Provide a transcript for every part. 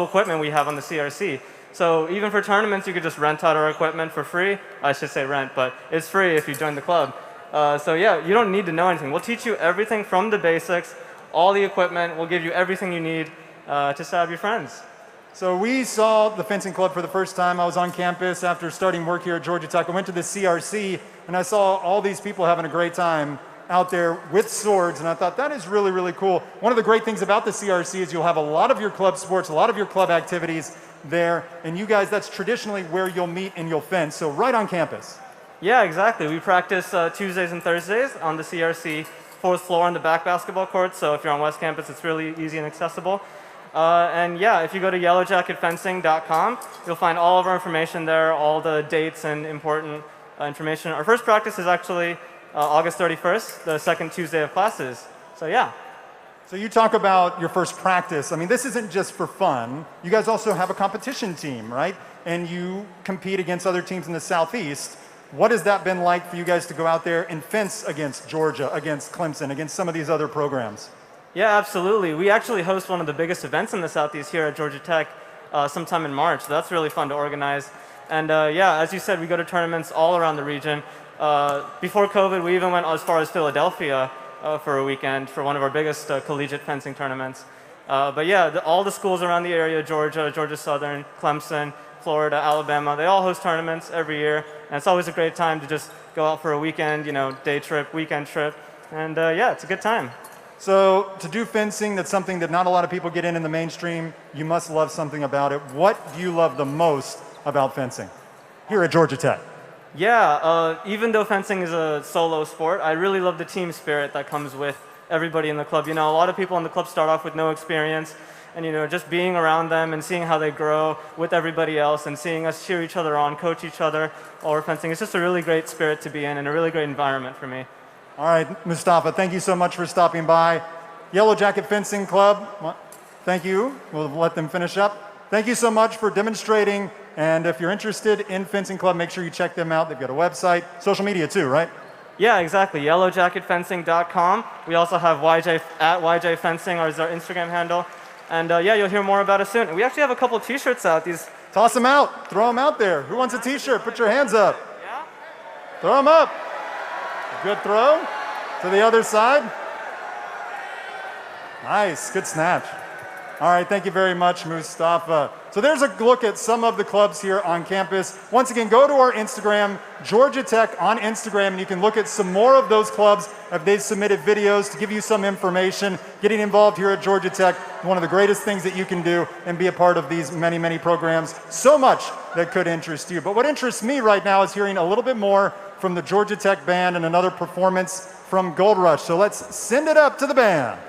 equipment we have on the CRC. So even for tournaments, you could just rent out our equipment for free. I should say rent, but it's free if you join the club. So yeah, you don't need to know anything. We'll teach you everything from the basics, all the equipment. We'll give you everything you need to stab your friends. So we saw the fencing club for the first time. I was on campus after starting work here at Georgia Tech. I went to the CRC and I saw all these people having a great time out there with swords, and I thought that is really, really cool. One of the great things about the CRC is you'll have a lot of your club sports, a lot of your club activities there, and you guys, that's traditionally where you'll meet and you'll fence, so right on campus. Yeah, exactly. We practice Tuesdays and Thursdays on the CRC 4th floor on the back basketball court, so if you're on West Campus, it's really easy and accessible. And yeah, if you go to yellowjacketfencing.com, you'll find all of our information there, all the dates and important information. Our first practice is actually August 31st, the second Tuesday of classes. So yeah. So you talk about your first practice. I mean, this isn't just for fun. You guys also have a competition team, right? And you compete against other teams in the Southeast. What has that been like for you guys to go out there and fence against Georgia, against Clemson, against some of these other programs? Yeah, absolutely. We actually host one of the biggest events in the Southeast here at Georgia Tech sometime in March. So that's really fun to organize. And yeah, as you said, we go to tournaments all around the region. Before COVID, we even went as far as Philadelphia for a weekend for one of our biggest collegiate fencing tournaments. But yeah, all the schools around the area, Georgia, Georgia Southern, Clemson, Florida, Alabama, they all host tournaments every year. And it's always a great time to just go out for a weekend, you know, day trip, weekend trip. And yeah, it's a good time. So to do fencing, that's something that not a lot of people get in the mainstream. You must love something about it. What do you love the most about fencing here at Georgia Tech? Yeah, even though fencing is a solo sport, I really love the team spirit that comes with everybody in the club. You know, a lot of people in the club start off with no experience, and you know, just being around them and seeing how they grow with everybody else and seeing us cheer each other on, coach each other while we're fencing, it's just a really great spirit to be in and a really great environment for me. All right, Mustafa, thank you so much for stopping by. Yellow Jacket Fencing Club, thank you. We'll let them finish up. Thank you so much for demonstrating. And if you're interested in Fencing Club, make sure you check them out. They've got a website, social media too, right? Yeah, exactly. Yellowjacketfencing.com. We also have YJ Fencing, is our Instagram handle. And yeah, you'll hear more about us soon. And we actually have a couple t-shirts out. Toss them out. Throw them out there. Who wants a t-shirt? Put your hands up. Yeah? Throw them up. Good throw. To the other side. Nice. Good snatch. All right, thank you very much, Mustafa. So there's a look at some of the clubs here on campus. Once again, go to our Instagram, Georgia Tech on Instagram, and you can look at some more of those clubs if they've submitted videos to give you some information. Getting involved here at Georgia Tech, one of the greatest things that you can do and be a part of these many, many programs. So much that could interest you. But what interests me right now is hearing a little bit more from the Georgia Tech band and another performance from Gold Rush. So let's send it up to the band.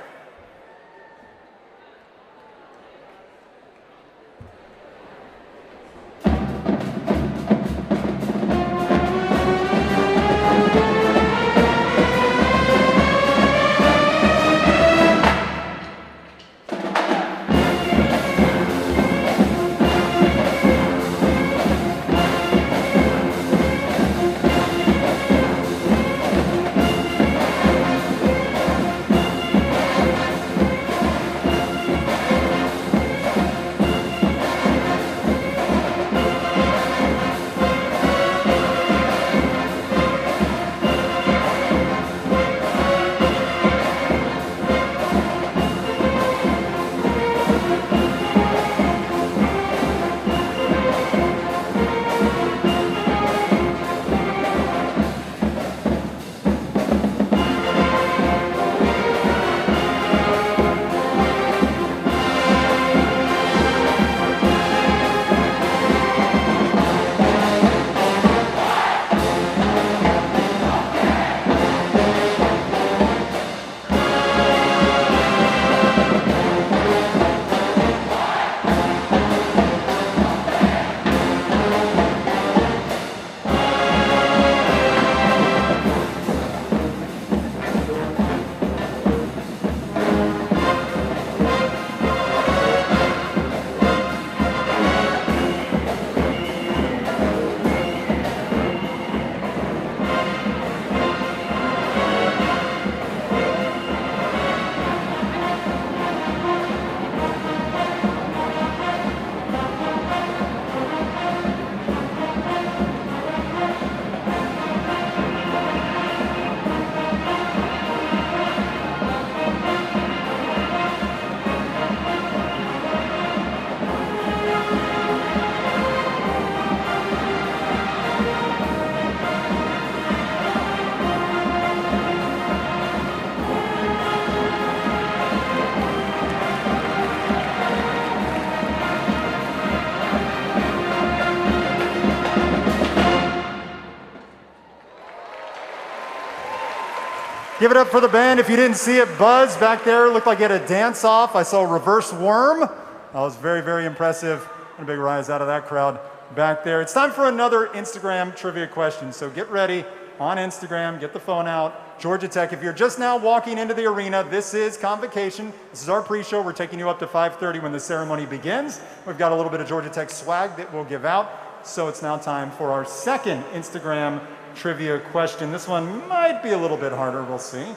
Give it up for the band. If you didn't see it, Buzz back there looked like he had a dance off. I saw a reverse worm. That was very, very impressive. And a big rise out of that crowd back there. It's time for another Instagram trivia question. So get ready on Instagram, get the phone out. Georgia Tech, if you're just now walking into the arena, this is Convocation. This is our pre-show. We're taking you up to 5:30 when the ceremony begins. We've got a little bit of Georgia Tech swag that we'll give out. So it's now time for our second Instagram trivia question. This one might be a little bit harder, we'll see.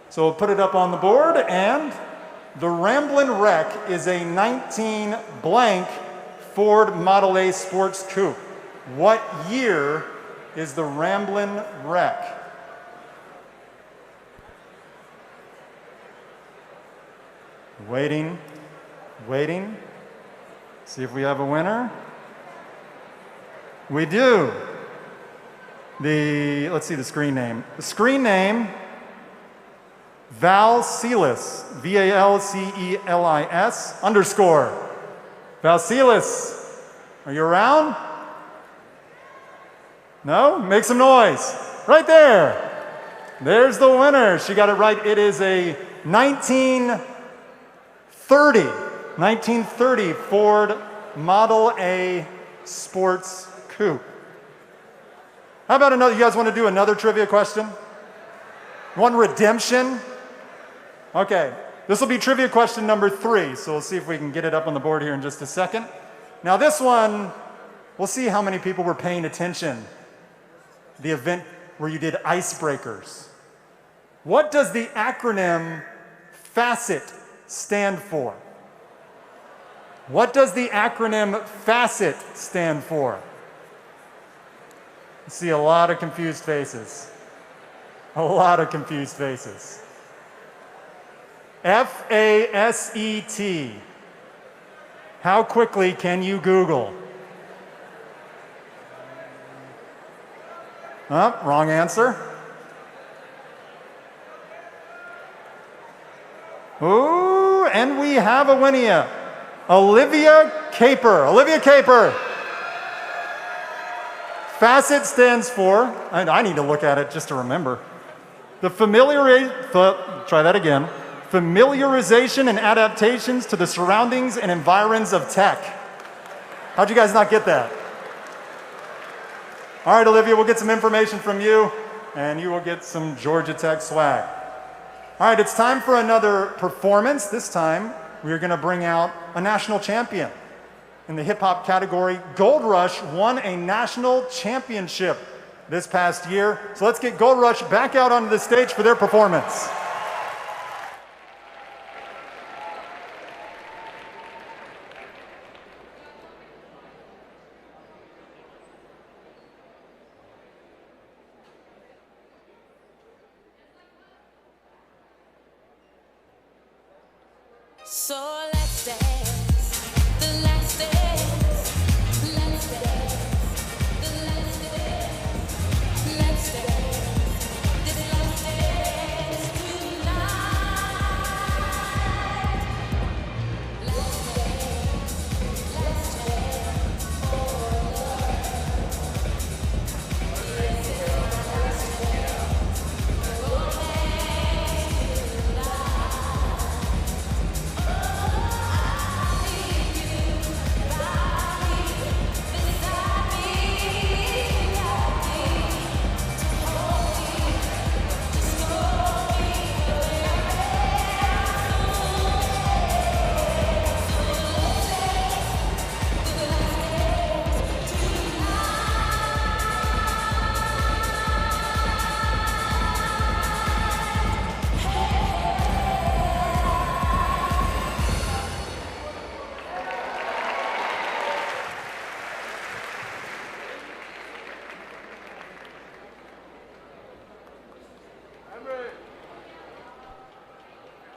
So we'll put it up on the board, and the Ramblin' Wreck is a 19 blank Ford Model A Sports Coupe. What year is the Ramblin' Wreck? Waiting, waiting. See if we have a winner. We do. Let's see the screen name. The screen name, Valcelis, V-A-L-C-E-L-I-S _ Valcelis, are you around? No? Make some noise. Right there. There's the winner. She got it right. It is a 1930 Ford Model A Sports Coupe. How about another? You guys want to do another trivia question? One redemption? Okay, this will be trivia question number 3, so we'll see if we can get it up on the board here in just a second. Now this one, we'll see how many people were paying attention. The event where you did icebreakers. What does the acronym FACET stand for? What does the acronym FACET stand for? I see a lot of confused faces. A lot of confused faces. F-A-S-E-T. How quickly can you Google? Wrong answer. Ooh, and we have a winner. Olivia Caper. Olivia Caper. FACET stands for, and I need to look at it just to remember, try that again, familiarization and adaptations to the surroundings and environs of tech. How'd you guys not get that? All right, Olivia, we'll get some information from you, and you will get some Georgia Tech swag. All right, it's time for another performance. This time, we're going to bring out a national champion. In the hip-hop category, Gold Rush won a national championship this past year. So let's get Gold Rush back out onto the stage for their performance. So let's dance, the last dance, let's dance, the last dance, let's dance, this last dance tonight. Let's dance for love. Let's dance for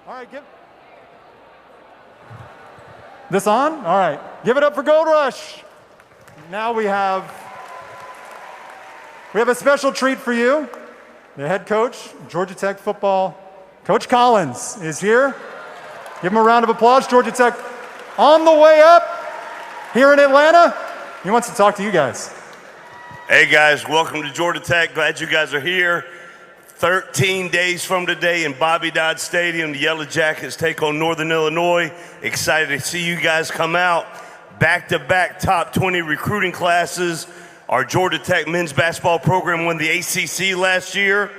All right, this on? All right, give it up for Gold Rush. Now we have a special treat for you. The head coach, Georgia Tech football, Coach Collins is here. Give him a round of applause. Georgia Tech on the way up here in Atlanta. He wants to talk to you guys. Hey guys, welcome to Georgia Tech. Glad you guys are here. 13 days from today in Bobby Dodd Stadium, the Yellow Jackets take on Northern Illinois. Excited to see you guys come out. Back-to-back top 20 recruiting classes. Our Georgia Tech men's basketball program won the ACC last year.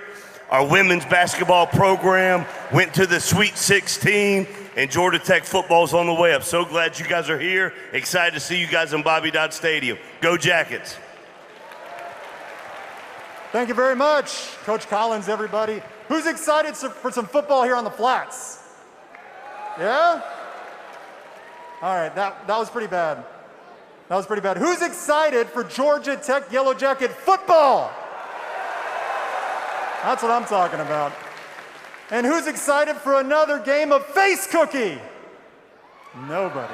Our women's basketball program went to the Sweet 16, and Georgia Tech football's on the way up. So glad you guys are here. Excited to see you guys in Bobby Dodd Stadium. Go Jackets. Thank you very much, Coach Collins, everybody. Who's excited for some football here on the flats? Yeah? All right, that was pretty bad. That was pretty bad. Who's excited for Georgia Tech Yellow Jacket football? That's what I'm talking about. And who's excited for another game of face cookie? Nobody.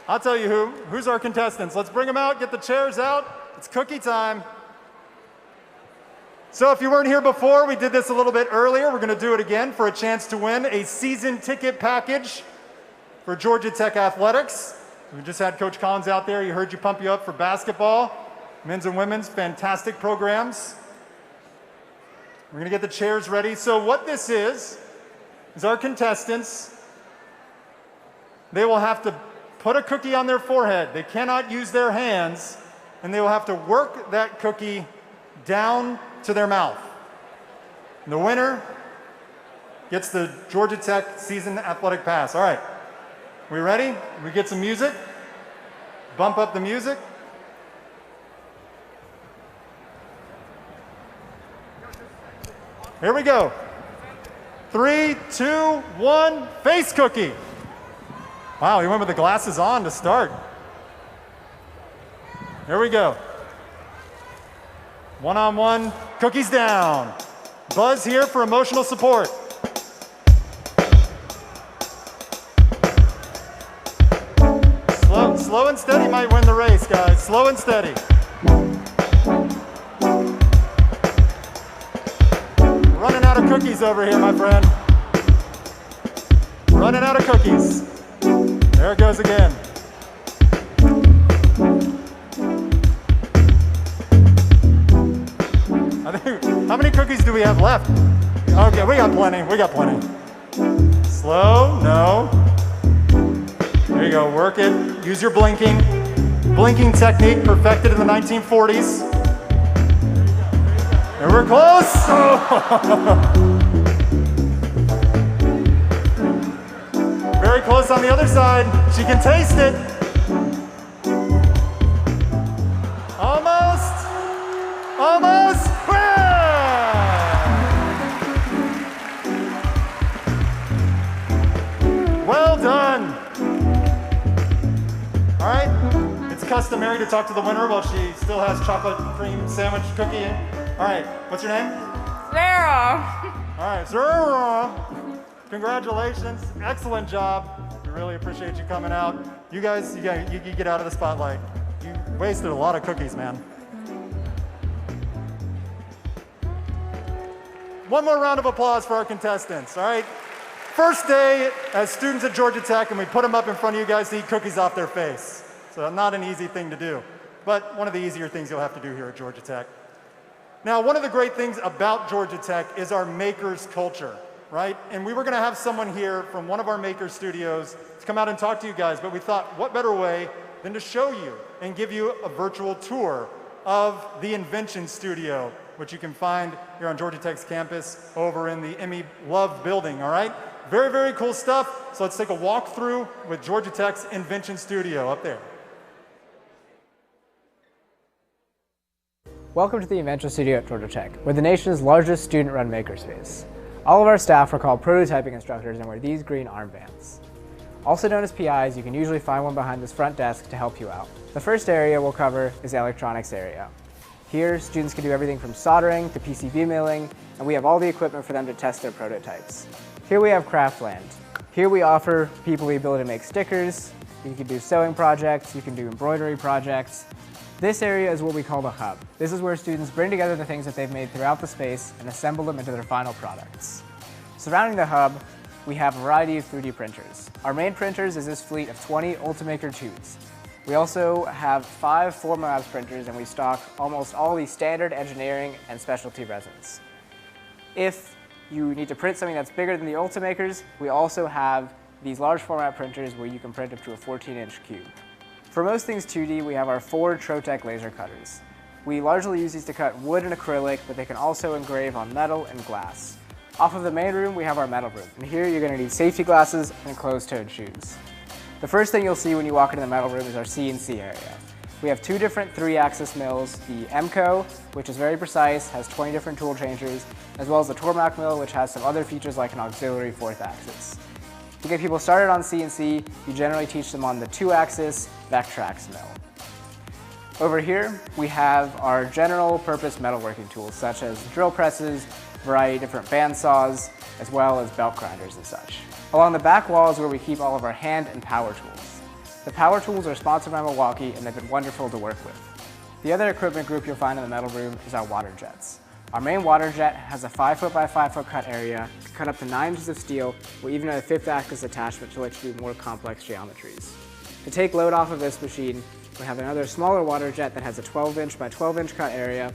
I'll tell you who's our contestants. Let's bring them out, get the chairs out. It's cookie time. So if you weren't here before, we did this a little bit earlier. We're going to do it again for a chance to win a season ticket package for Georgia Tech Athletics. We just had Coach Collins out there. He heard you pump you up for basketball. Men's and women's, fantastic programs. We're going to get the chairs ready. So what this is our contestants. They will have to put a cookie on their forehead. They cannot use their hands, and they will have to work that cookie down to their mouth. And the winner gets the Georgia Tech season athletic pass. All right, we ready? We get some music. Bump up the music. Here we go. 3, 2, 1, face cookie. Wow, he went with the glasses on to start. Here we go. One-on-one, cookies down. Buzz here for emotional support. Slow and steady might win the race, guys. Slow and steady. Running out of cookies over here, my friend. Running out of cookies. There it goes again. How many cookies do we have left? Okay, we got plenty. We got plenty. Slow, no. There you go, work it. Use your blinking. Blinking technique perfected in the 1940s. And we're close. Very close on the other side. She can taste it. Almost. Almost. Well done. All right, it's customary to talk to the winner while she still has chocolate cream sandwich cookie in. All right, what's your name? Sarah. All right, Sarah. Congratulations, excellent job. We really appreciate you coming out. You guys, you get out of the spotlight. You wasted a lot of cookies, man. One more round of applause for our contestants, all right? First day as students at Georgia Tech, and we put them up in front of you guys to eat cookies off their face. So not an easy thing to do, but one of the easier things you'll have to do here at Georgia Tech. Now, one of the great things about Georgia Tech is our makers culture, right? And we were gonna have someone here from one of our maker studios to come out and talk to you guys, but we thought, what better way than to show you and give you a virtual tour of the Invention Studio, which you can find here on Georgia Tech's campus over in the Emmy Love building, all right? Very, very cool stuff. So let's take a walk through with Georgia Tech's Invention Studio up there. Welcome to the Invention Studio at Georgia Tech. We're the nation's largest student-run makerspace. All of our staff are called prototyping instructors and wear these green armbands. Also known as PIs, you can usually find one behind this front desk to help you out. The first area we'll cover is the electronics area. Here, students can do everything from soldering to PCB milling, and we have all the equipment for them to test their prototypes. Here we have Craftland. Here we offer people the ability to make stickers. You can do sewing projects, you can do embroidery projects. This area is what we call the hub. This is where students bring together the things that they've made throughout the space and assemble them into their final products. Surrounding the hub, we have a variety of 3D printers. Our main printers is this fleet of 20 Ultimaker 2s. We also have 5 Formlabs printers, and we stock almost all the standard engineering and specialty resins. If you need to print something that's bigger than the Ultimakers, we also have these large format printers where you can print up to a 14-inch cube. For most things 2D, we have our 4 Trotec laser cutters. We largely use these to cut wood and acrylic, but they can also engrave on metal and glass. Off of the main room, we have our metal room, and here you're going to need safety glasses and closed-toed shoes. The first thing you'll see when you walk into the metal room is our CNC area. We have 2 different 3-axis mills, the MCO, which is very precise, has 20 different tool changers, as well as the Tormac mill, which has some other features like an auxiliary 4th axis. To get people started on CNC, you generally teach them on the 2-axis Vectrax mill. Over here, we have our general purpose metalworking tools, such as drill presses, variety of different band saws, as well as belt grinders and such. Along the back wall is where we keep all of our hand and power tools. The power tools are sponsored by Milwaukee, and they've been wonderful to work with. The other equipment group you'll find in the metal room is our water jets. Our main water jet has a 5-foot by 5-foot cut area, can cut up to 9 inches of steel, with even a 5th axis attachment to let you do more complex geometries. To take load off of this machine, we have another smaller water jet that has a 12-inch by 12-inch cut area,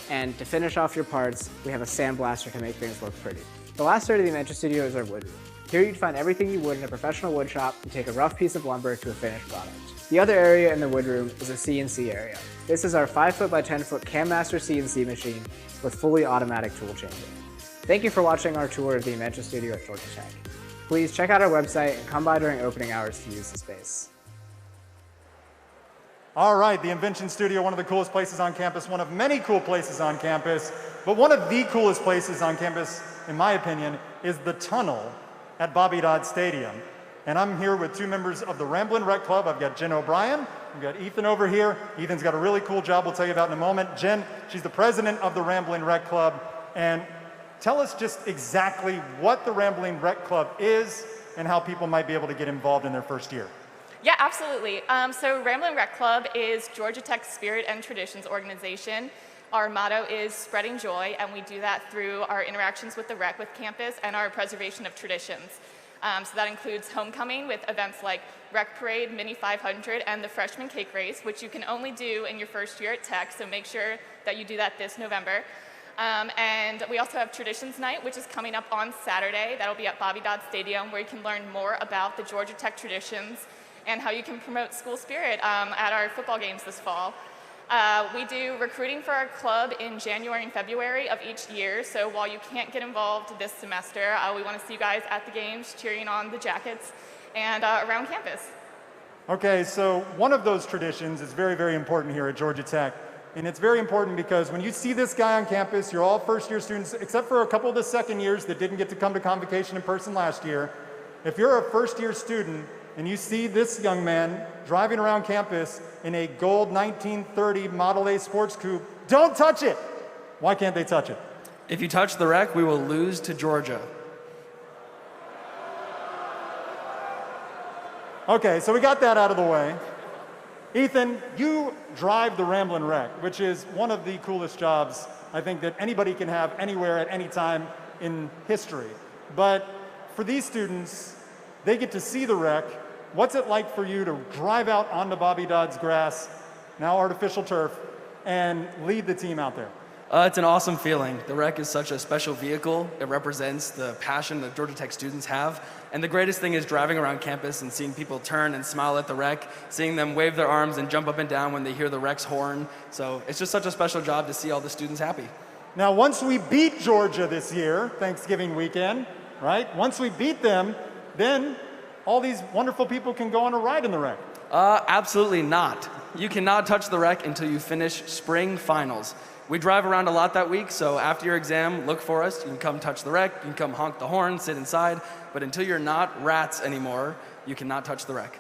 and to finish off your parts, we have a sandblaster to make things look pretty. The last area of the Invention Studio is our wood room. Here you'd find everything you would in a professional wood shop to take a rough piece of lumber to a finished product. The other area in the wood room is a CNC area. This is our 5-foot by 10-foot CamMaster CNC machine with fully automatic tool changing. Thank you for watching our tour of the Invention Studio at Georgia Tech. Please check out our website and come by during opening hours to use the space. All right, the Invention Studio, one of the coolest places on campus, one of many cool places on campus, but one of the coolest places on campus, in my opinion, is the tunnel at Bobby Dodd Stadium. And I'm here with 2 members of the Ramblin' Rec Club. I've got Jen O'Brien, we've got Ethan over here. Ethan's got a really cool job we'll tell you about in a moment. Jen, she's the president of the Ramblin' Rec Club. And tell us just exactly what the Ramblin' Rec Club is and how people might be able to get involved in their first year. Yeah, absolutely. So Ramblin' Rec Club is Georgia Tech's Spirit and Traditions organization. Our motto is spreading joy, and we do that through our interactions with the rec with campus and our preservation of traditions. So that includes homecoming with events like Rec Parade, Mini 500, and the Freshman Cake Race, which you can only do in your first year at Tech, so make sure that you do that this November. And we also have Traditions Night, which is coming up on Saturday. That'll be at Bobby Dodd Stadium, where you can learn more about the Georgia Tech traditions and how you can promote school spirit at our football games this fall. We do recruiting for our club in January and February of each year, so while you can't get involved this semester, we want to see you guys at the games cheering on the Jackets and around campus. Okay, so one of those traditions is very, very important here at Georgia Tech. And it's very important because when you see this guy on campus, you're all first-year students, except for a couple of the second years that didn't get to come to Convocation in person last year. If you're a first-year student and you see this young man driving around campus in a gold 1930 Model A sports coupe, don't touch it! Why can't they touch it? If you touch the wreck, we will lose to Georgia. Okay, so we got that out of the way. Ethan, you drive the Ramblin' Rec, which is one of the coolest jobs I think that anybody can have anywhere at any time in history. But for these students, they get to see the rec. What's it like for you to drive out onto Bobby Dodd's grass, now artificial turf, and lead the team out there? It's an awesome feeling. The rec is such a special vehicle. It represents the passion that Georgia Tech students have. And the greatest thing is driving around campus and seeing people turn and smile at the rec, seeing them wave their arms and jump up and down when they hear the rec's horn. So it's just such a special job to see all the students happy. Now, once we beat Georgia this year, Thanksgiving weekend, right? Once we beat them, then all these wonderful people can go on a ride in the rec. Absolutely not. You cannot touch the rec until you finish spring finals. We drive around a lot that week, so after your exam, look for us. You can come touch the rec, you can come honk the horn, sit inside, but until you're not rats anymore, you cannot touch the rec.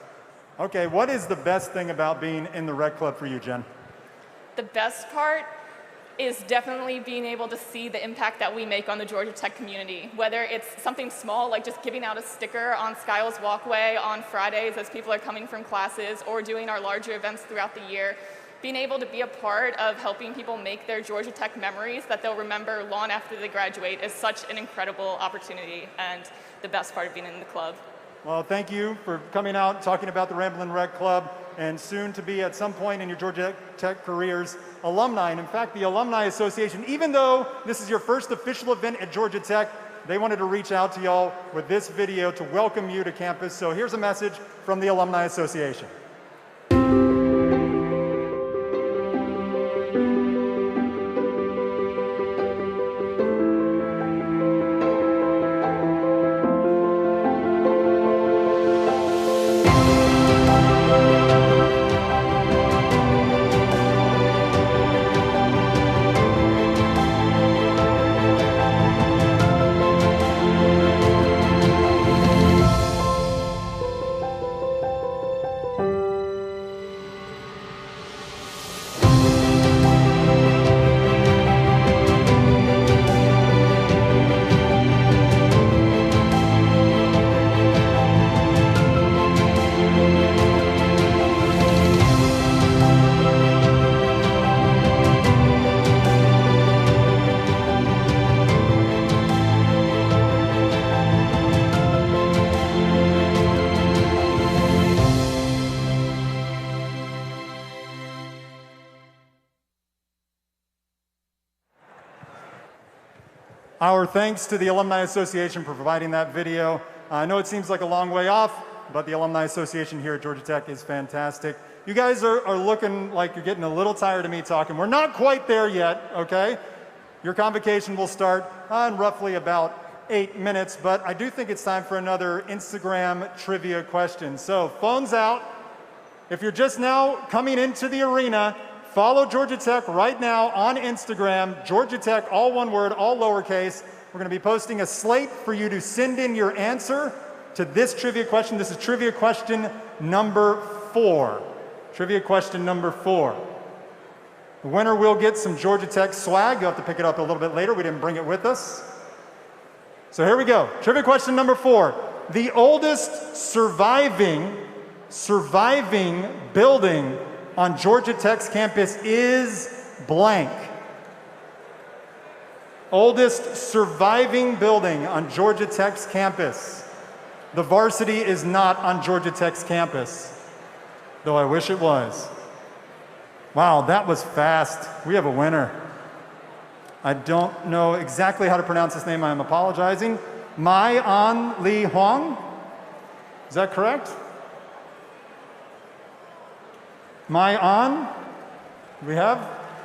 Okay, what is the best thing about being in the rec club for you, Jen? The best part is definitely being able to see the impact that we make on the Georgia Tech community, whether it's something small like just giving out a sticker on Skiles Walkway on Fridays as people are coming from classes, or doing our larger events throughout the year. Being able to be a part of helping people make their Georgia Tech memories that they'll remember long after they graduate is such an incredible opportunity and the best part of being in the club. Well, thank you for coming out, talking about the Ramblin' Rec Club, and soon to be at some point in your Georgia Tech careers, alumni. And in fact, the Alumni Association, even though this is your first official event at Georgia Tech, they wanted to reach out to y'all with this video to welcome you to campus. So here's a message from the Alumni Association. Our thanks to the Alumni Association for providing that video. I know it seems like a long way off, but the Alumni Association here at Georgia Tech is fantastic. You guys are looking like you're getting a little tired of me talking. We're not quite there yet, okay? Your convocation will start in roughly about 8 minutes, but I do think it's time for another Instagram trivia question. So phones out. If you're just now coming into the arena, follow Georgia Tech right now on Instagram, Georgia Tech, all one word, all lowercase. We're going to be posting a slate for you to send in your answer to this trivia question. This is trivia question number 4. Trivia question number 4. The winner will get some Georgia Tech swag. You'll have to pick it up a little bit later. We didn't bring it with us. So here we go. Trivia question number 4. The oldest surviving building on Georgia Tech's campus is blank. Oldest surviving building on Georgia Tech's campus. The varsity is not on Georgia Tech's campus, though I wish it was. Wow, that was fast. We have a winner. I don't know exactly how to pronounce his name. I am apologizing. Mai An Li Huang. Is that correct? Mai An? We have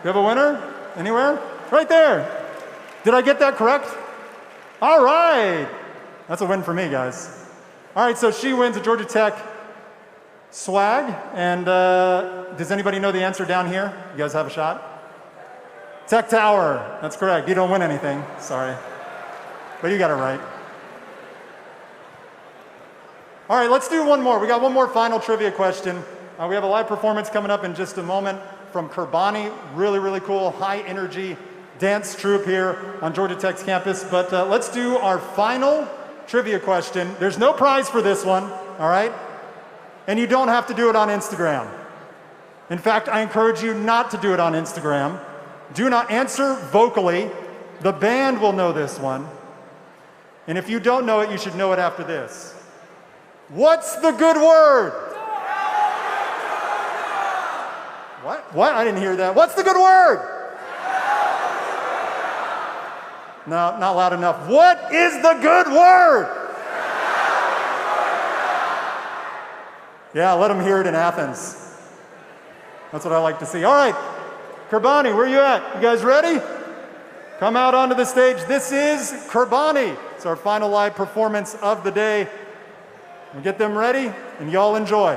a winner? Anywhere? Right there. Did I get that correct? All right. That's a win for me, guys. All right, so she wins a Georgia Tech swag. And does anybody know the answer down here? You guys have a shot? Tech Tower. That's correct. You don't win anything. Sorry. But you got it right. All right, let's do one more. We got one more final trivia question. We have a live performance coming up in just a moment from Kurbani. Really, really cool, high energy dance troupe here on Georgia Tech's campus. But let's do our final trivia question. There's no prize for this one, all right? And you don't have to do it on Instagram. In fact, I encourage you not to do it on Instagram. Do not answer vocally. The band will know this one. And if you don't know it, you should know it after this. What's the good word? What? I didn't hear that. What's the good word? No, not loud enough. What is the good word? Yeah, let them hear it in Athens. That's what I like to see. All right, Kurbani, where you at? You guys ready? Come out onto the stage. This is Kurbani. It's our final live performance of the day. We'll get them ready, and y'all enjoy.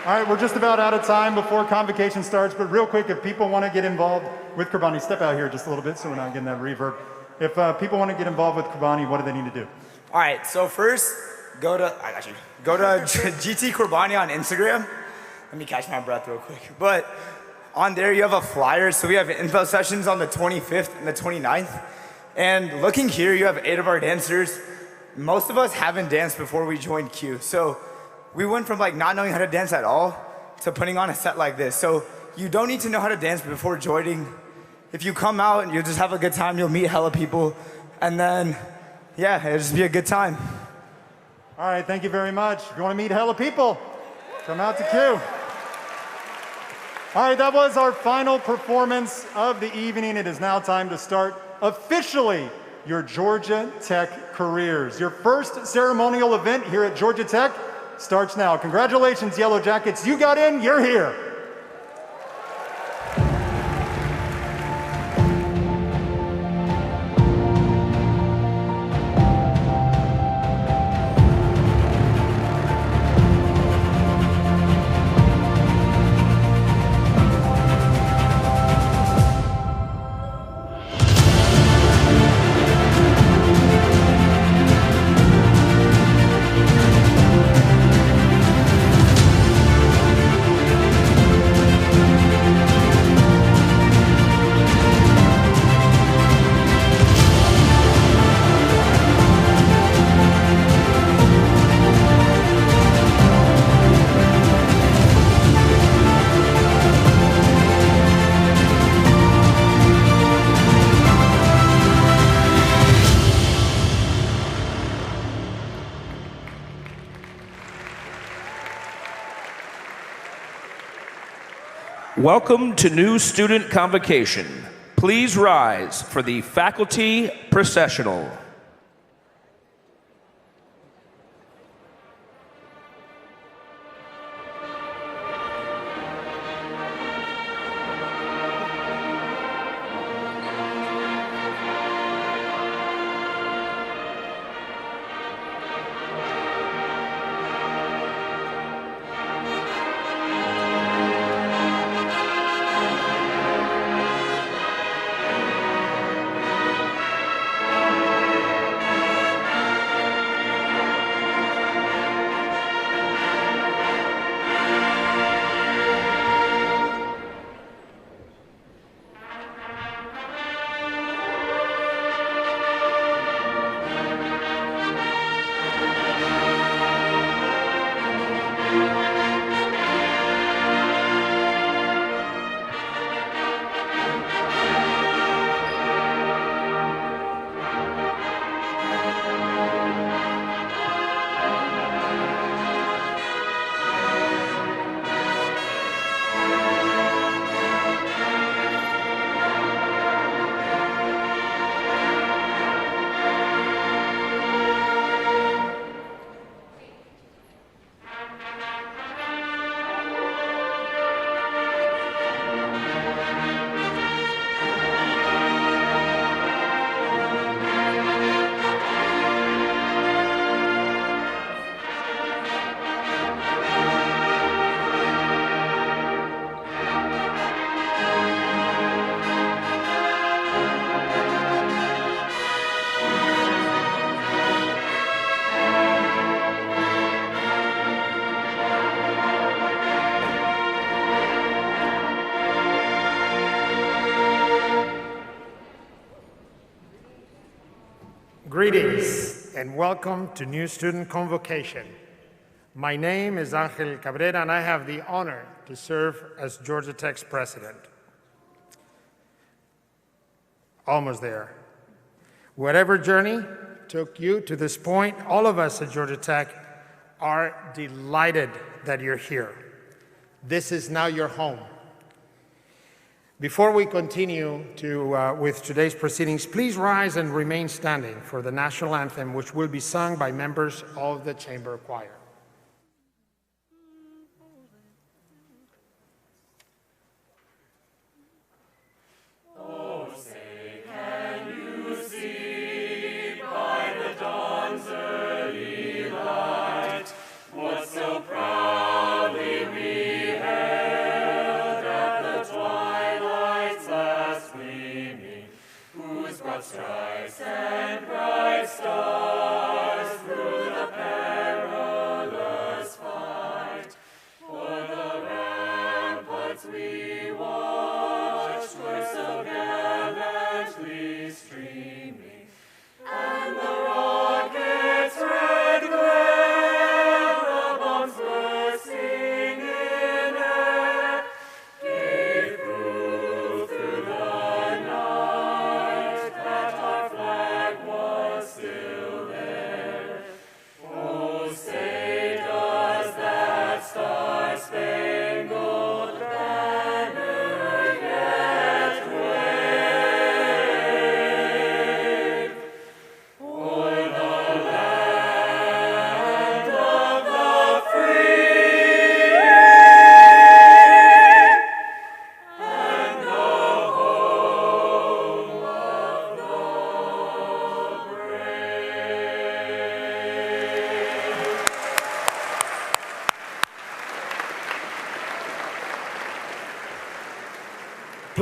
All right, we're just about out of time before convocation starts, but real quick, if people want to get involved with Kurbani, step out here just a little bit so we're not getting that reverb. If people want to get involved with Kurbani, what do they need to do? All right, so first, go to GT Kurbani on Instagram. Let me catch my breath real quick. But on there, you have a flyer. So we have info sessions on the 25th and the 29th. And looking here, you have 8 of our dancers. Most of us haven't danced before we joined Q. So we went from like not knowing how to dance at all to putting on a set like this. So you don't need to know how to dance before joining. If you come out and you'll just have a good time, you'll meet hella people. And then, yeah, it'll just be a good time. All right, thank you very much. If you want to meet hella people, come out to Q. All right, that was our final performance of the evening. It is now time to start officially your Georgia Tech careers. Your first ceremonial event here at Georgia Tech starts now. Congratulations, Yellow Jackets. You got in, you're here. Welcome to new Student Convocation. Please rise for the faculty processional. Greetings and welcome to New Student Convocation. My name is Angel Cabrera and I have the honor to serve as Georgia Tech's president. Almost there. Whatever journey took you to this point, all of us at Georgia Tech are delighted that you're here. This is now your home. Before we continue with today's proceedings, please rise and remain standing for the national anthem, which will be sung by members of the chamber choir. What so proudly we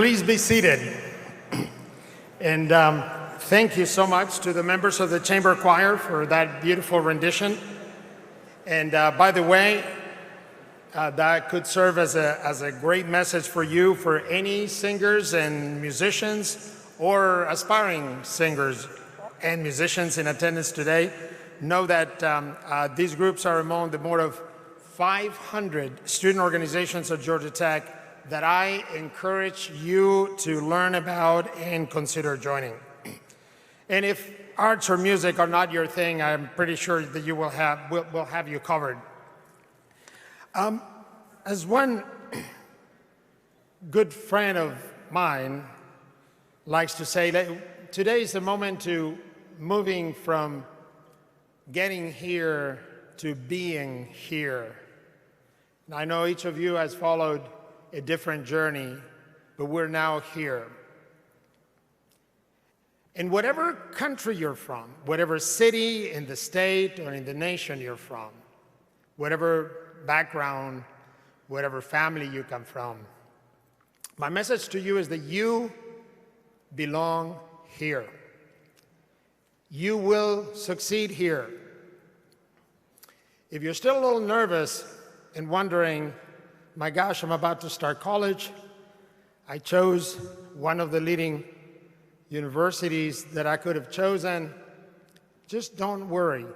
Please be seated. And thank you so much to the members of the Chamber Choir for that beautiful rendition. And by the way, that could serve as a great message for you, for any singers and musicians or aspiring singers and musicians in attendance today. Know that these groups are among the more of 500 student organizations at Georgia Tech that I encourage you to learn about and consider joining. And if arts or music are not your thing, I'm pretty sure that you will have you covered. As one good friend of mine likes to say, that today is the moment to moving from getting here to being here. And I know each of you has followed a different journey, but we're now here. In whatever country you're from, whatever city in the state or in the nation you're from, whatever background, whatever family you come from, my message to you is that you belong here. You will succeed here. If you're still a little nervous and wondering, my gosh, I'm about to start college, I chose one of the leading universities that I could have chosen, just don't worry.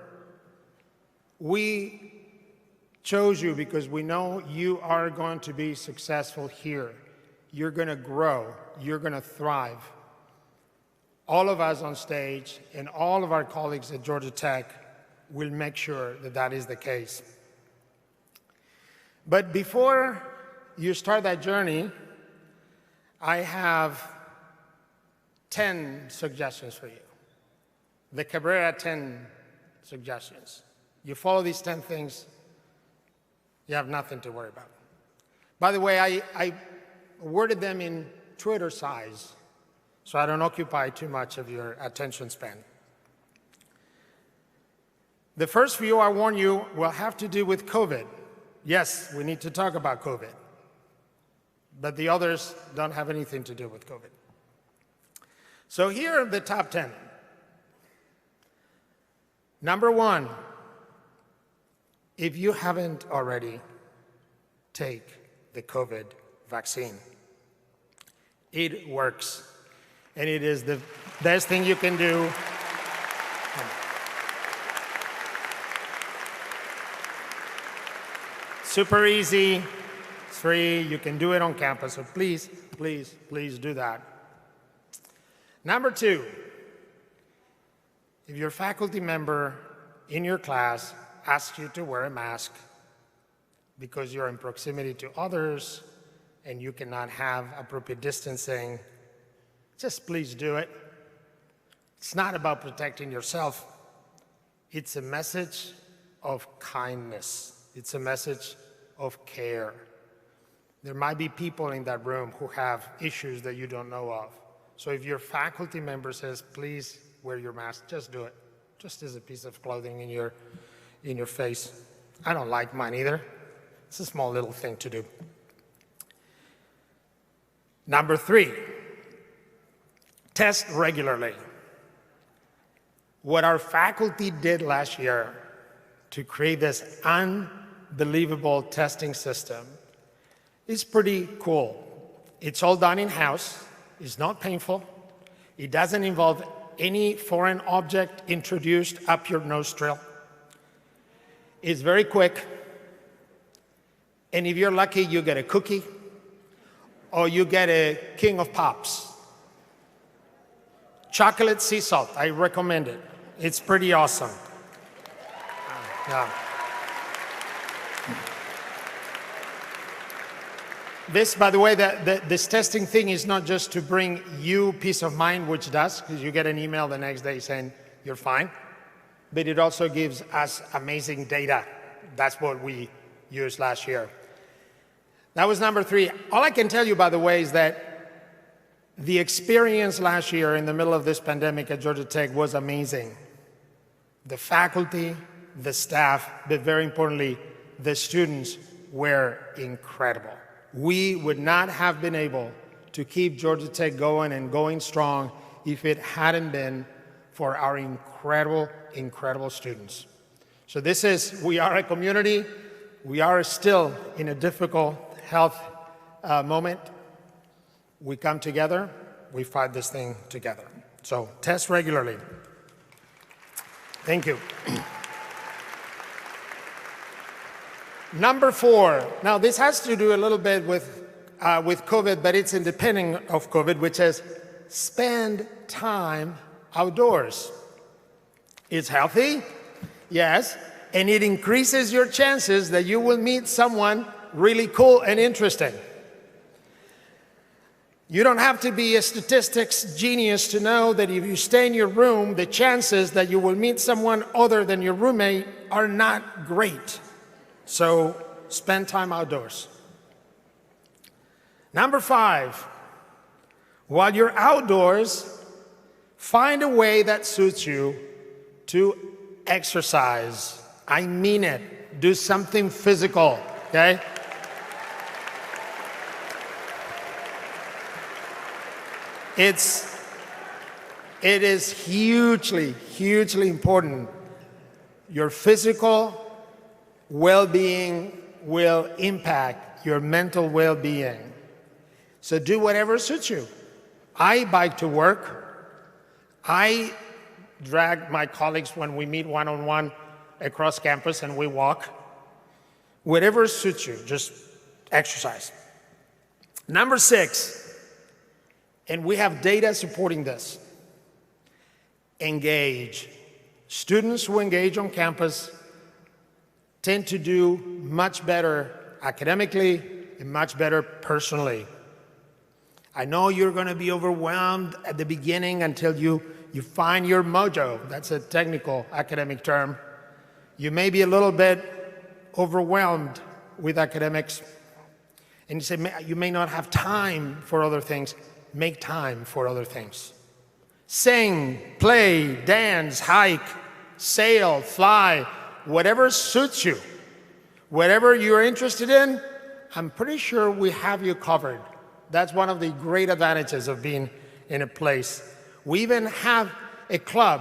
We chose you because we know you are going to be successful here. You're going to grow. You're going to thrive. All of us on stage and all of our colleagues at Georgia Tech will make sure that that is the case. But before you start that journey, I have 10 suggestions for you. The Cabrera 10 suggestions. You follow these 10 things, you have nothing to worry about. By the way, I worded them in Twitter size, so I don't occupy too much of your attention span. The first few, I warn you, will have to do with COVID. Yes, we need to talk about COVID, but the others don't have anything to do with COVID. So here are the top 10. Number 1, if you haven't already, take the COVID vaccine. It works, and it is the best thing you can do. Super easy, it's free, you can do it on campus, so please, please, please do that. Number 2, if your faculty member in your class asks you to wear a mask because you're in proximity to others and you cannot have appropriate distancing, just please do it. It's not about protecting yourself. It's a message of kindness. It's a message of care. There might be people in that room who have issues that you don't know of. So if your faculty member says, please wear your mask, just do it. Just as a piece of clothing in your face. I don't like mine either. It's a small little thing to do. Number 3, test regularly. What our faculty did last year to create this unbelievable testing system is pretty cool. It's all done in-house. It's not painful. It doesn't involve any foreign object introduced up your nostril. It's very quick. And if you're lucky, you get a cookie or you get a King of Pops. Chocolate sea salt, I recommend it. It's pretty awesome. Yeah. This, by the way, this testing thing is not just to bring you peace of mind, which does, because you get an email the next day saying you're fine, but it also gives us amazing data. That's what we used last year. That was number 3. All I can tell you, by the way, is that the experience last year in the middle of this pandemic at Georgia Tech was amazing. The faculty, the staff, but very importantly, the students were incredible. We would not have been able to keep Georgia Tech going and going strong if it hadn't been for our incredible, incredible students. So we are a community. We are still in a difficult health moment. We come together, we fight this thing together. So test regularly. Thank you. Number 4. Now this has to do a little bit with COVID, but it's independent of COVID, which is spend time outdoors. It's healthy, yes, and it increases your chances that you will meet someone really cool and interesting. You don't have to be a statistics genius to know that if you stay in your room, the chances that you will meet someone other than your roommate are not great. So spend time outdoors. Number 5, while you're outdoors, find a way that suits you to exercise. I mean it. Do something physical, okay? It is hugely, hugely important. Your physical well-being will impact your mental well-being. So do whatever suits you. I bike to work. I drag my colleagues when we meet one-on-one across campus and we walk. Whatever suits you, just exercise. Number 6, and we have data supporting this, engage. Students who engage on campus tend to do much better academically and much better personally. I know you're going to be overwhelmed at the beginning until you find your mojo. That's a technical academic term. You may be a little bit overwhelmed with academics, and you say you may not have time for other things. Make time for other things. Sing, play, dance, hike, sail, fly, whatever suits you. Whatever you're interested in, I'm pretty sure we have you covered. That's one of the great advantages of being in a place. We even have a club.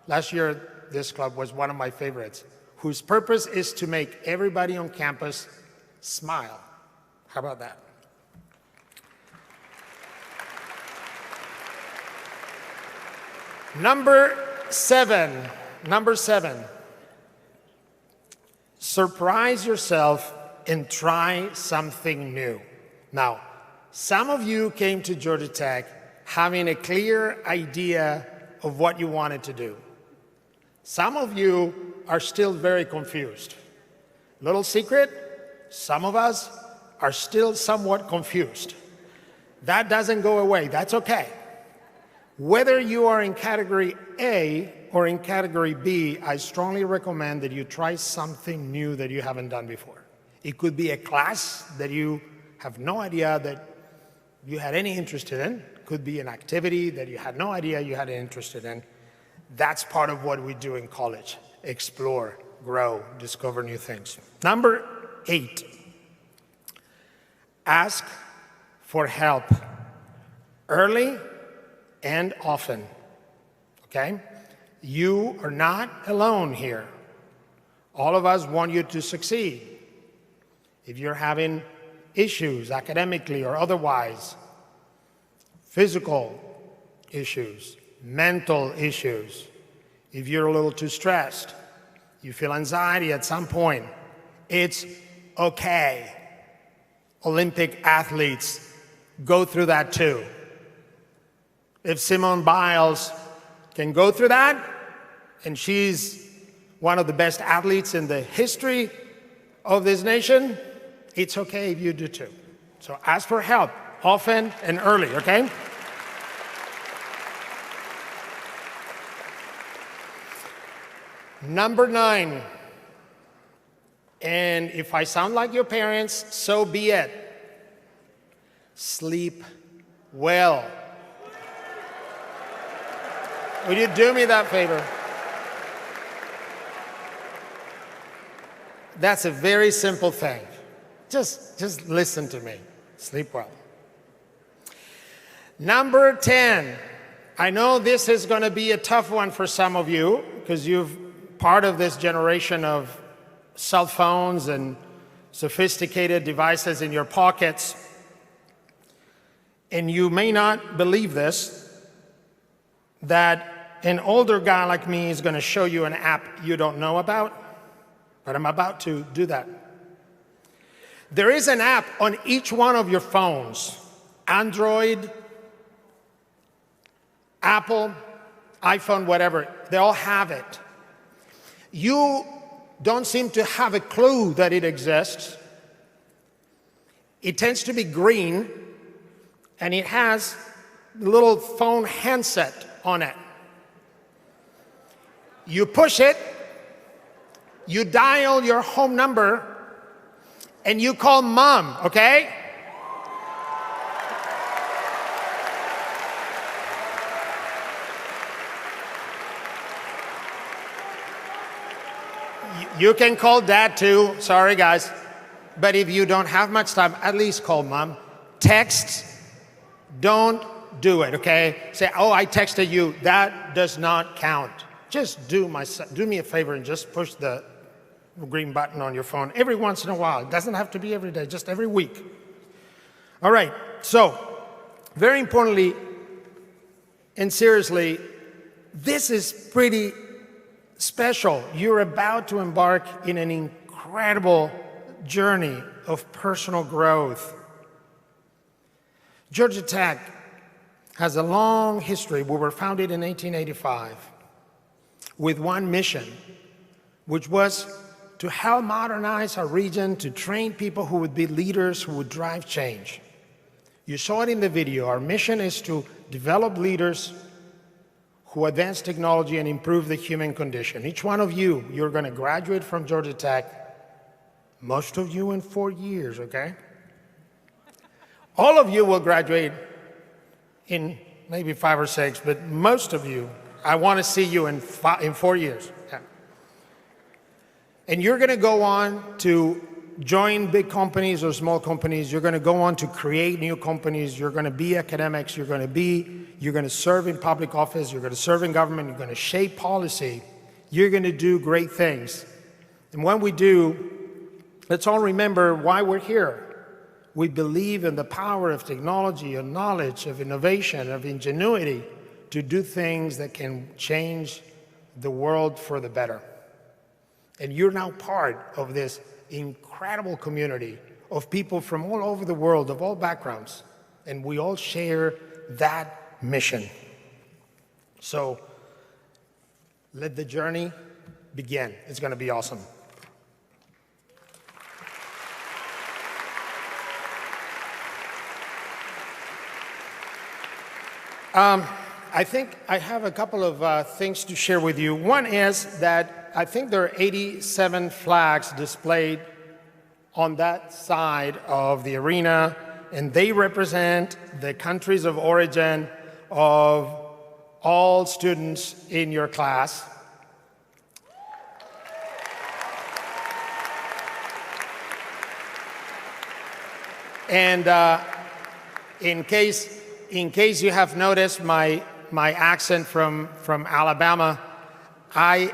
Last year, this club was one of my favorites, whose purpose is to make everybody on campus smile. How about that? Number 7, surprise yourself and try something new. Now, some of you came to Georgia Tech having a clear idea of what you wanted to do. Some of you are still very confused. Little secret, some of us are still somewhat confused. That doesn't go away, that's okay. Whether you are in category A or in category B, I strongly recommend that you try something new that you haven't done before. It could be a class that you have no idea that you had any interest in. It could be an activity that you had no idea you had an interest in. That's part of what we do in college. Explore, grow, discover new things. Number 8, ask for help early and often, okay? You are not alone here. All of us want you to succeed. If you're having issues academically or otherwise, physical issues, mental issues, if you're a little too stressed, you feel anxiety at some point, it's okay. Olympic athletes go through that too. If Simone Biles can go through that, and she's one of the best athletes in the history of this nation, it's okay if you do too. So ask for help often and early, okay? Number 9, and if I sound like your parents, so be it. Sleep well. Would you do me that favor? That's a very simple thing. Just listen to me. Sleep well. Number 10. I know this is going to be a tough one for some of you because you're part of this generation of cell phones and sophisticated devices in your pockets. And you may not believe this, that an older guy like me is going to show you an app you don't know about, but I'm about to do that. There is an app on each one of your phones, Android, Apple, iPhone, whatever, they all have it. You don't seem to have a clue that it exists. It tends to be green, and it has a little phone handset on it. You push it, you dial your home number, and you call mom, okay? You can call dad too, sorry guys. But if you don't have much time, at least call mom. Text, don't do it, okay? Say, oh, I texted you. That does not count. Just do me a favor and just push the green button on your phone every once in a while. It doesn't have to be every day, just every week. All right, so very importantly and seriously, this is pretty special. You're about to embark in an incredible journey of personal growth. Georgia Tech has a long history. We were founded in 1885 with one mission, which was to help modernize our region, to train people who would be leaders, who would drive change. You saw it in the video. Our mission is to develop leaders who advance technology and improve the human condition. Each one of you, you're going to graduate from Georgia Tech, most of you in 4 years, okay? All of you will graduate in maybe 5 or 6, but most of you, I want to see you in 4 years. Yeah. And you're going to go on to join big companies or small companies. You're going to go on to create new companies. You're going to be academics. You're going to serve in public office. You're going to serve in government. You're going to shape policy. You're going to do great things. And when we do, let's all remember why we're here. We believe in the power of technology, of knowledge, of innovation, of ingenuity to do things that can change the world for the better. And you're now part of this incredible community of people from all over the world, of all backgrounds, and we all share that mission. So let the journey begin. It's going to be awesome. I think I have a couple of things to share with you. One is that I think there are 87 flags displayed on that side of the arena, and they represent the countries of origin of all students in your class. And in case you have noticed my accent from Alabama, I'm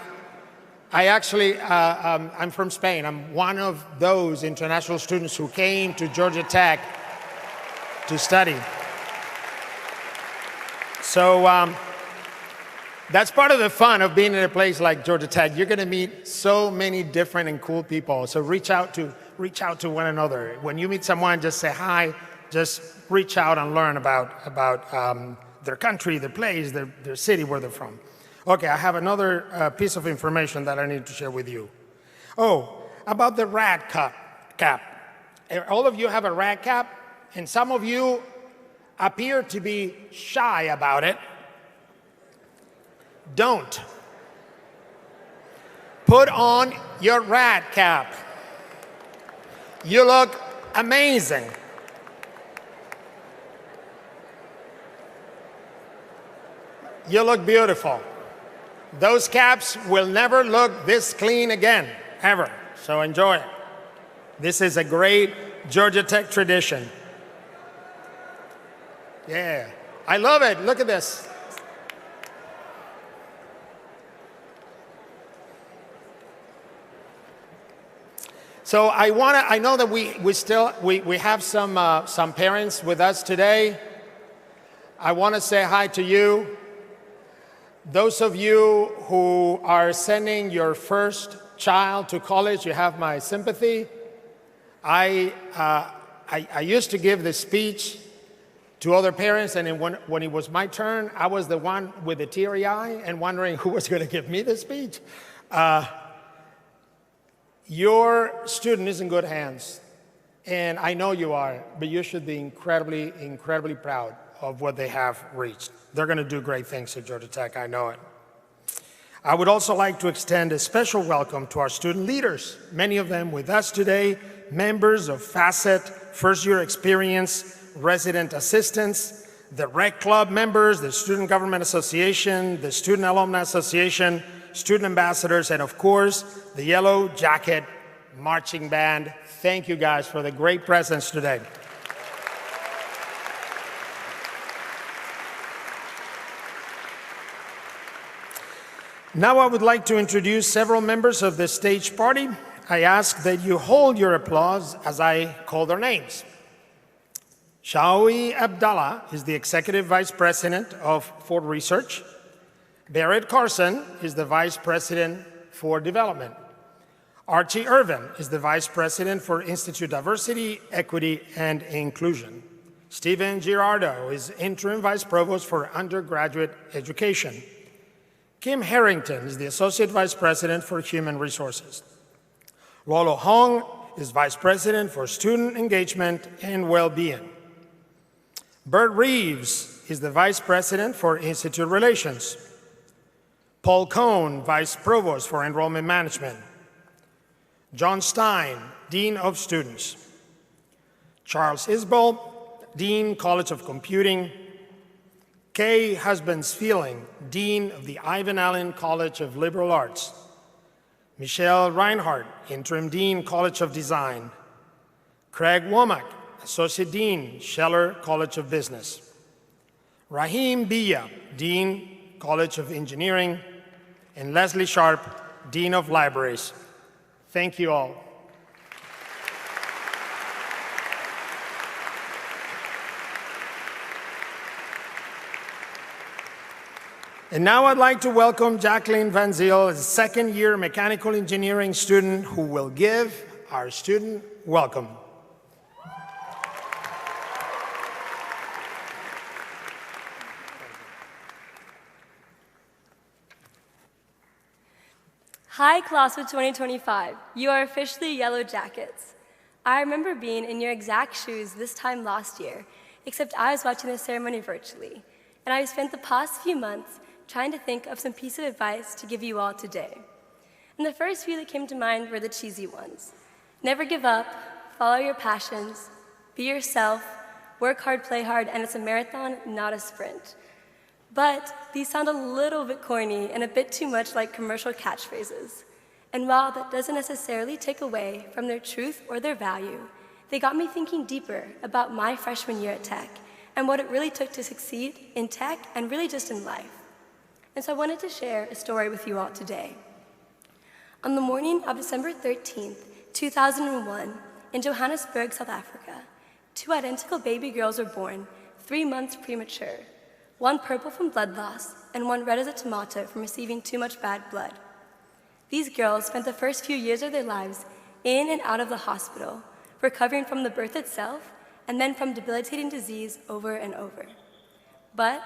from Spain. I'm one of those international students who came to Georgia Tech to study. So that's part of the fun of being in a place like Georgia Tech. You're going to meet so many different and cool people. So reach out to one another. When you meet someone, just say hi. Just reach out and learn about their country, their place, their city, where they're from. Okay, I have another piece of information that I need to share with you. Oh, about the rad cap. All of you have a rad cap, and some of you appear to be shy about it. Don't. Put on your rad cap. You look amazing. You look beautiful. Those caps will never look this clean again, ever. So enjoy it. This is a great Georgia Tech tradition. Yeah. I love it. Look at this. So I know that we have some parents with us today. I want to say hi to you. Those of you who are sending your first child to college, you have my sympathy. I used to give this speech to other parents, and when it was my turn, I was the one with the teary eye and wondering who was going to give me the speech. Your student is in good hands, and I know you are, but you should be incredibly, incredibly proud of what they have reached. They're going to do great things at Georgia Tech, I know it. I would also like to extend a special welcome to our student leaders, many of them with us today, members of Facet, first-year experience, resident assistants, the Rec Club members, the Student Government Association, the Student Alumni Association, student ambassadors, and of course, the Yellow Jacket Marching Band. Thank you guys for the great presence today. Now I would like to introduce several members of the stage party. I ask that you hold your applause as I call their names. Shawi Abdallah is the Executive Vice President of Ford Research. Barrett Carson is the Vice President for Development. Archie Irvin is the Vice President for Institute Diversity, Equity, and Inclusion. Stephen Girardo is Interim Vice Provost for Undergraduate Education. Kim Harrington is the Associate Vice President for Human Resources. Rolo Hong is Vice President for Student Engagement and Well-Being. Bert Reeves is the Vice President for Institute Relations. Paul Cohn, Vice Provost for Enrollment Management. John Stein, Dean of Students. Charles Isbell, Dean, College of Computing. Kay Husbands-Feeling, Dean of the Ivan Allen College of Liberal Arts. Michelle Reinhardt, Interim Dean, College of Design. Craig Womack, Associate Dean, Scheller College of Business. Rahim Bia, Dean, College of Engineering, and Leslie Sharp, Dean of Libraries. Thank you all. And now I'd like to welcome Jacqueline Van Zyl, a second-year mechanical engineering student who will give our student welcome. Hi, class of 2025. You are officially Yellow Jackets. I remember being in your exact shoes this time last year, except I was watching the ceremony virtually, and I spent the past few months trying to think of some piece of advice to give you all today. And the first few that came to mind were the cheesy ones. Never give up, follow your passions, be yourself, work hard, play hard, and it's a marathon, not a sprint. But these sound a little bit corny and a bit too much like commercial catchphrases. And while that doesn't necessarily take away from their truth or their value, they got me thinking deeper about my freshman year at Tech and what it really took to succeed in Tech and really just in life. And so I wanted to share a story with you all today. On the morning of December 13th, 2001, in Johannesburg, South Africa, 2 identical baby girls were born, 3 months premature. 1 purple from blood loss, and 1 red as a tomato from receiving too much bad blood. These girls spent the first few years of their lives in and out of the hospital, recovering from the birth itself, and then from debilitating disease over and over. But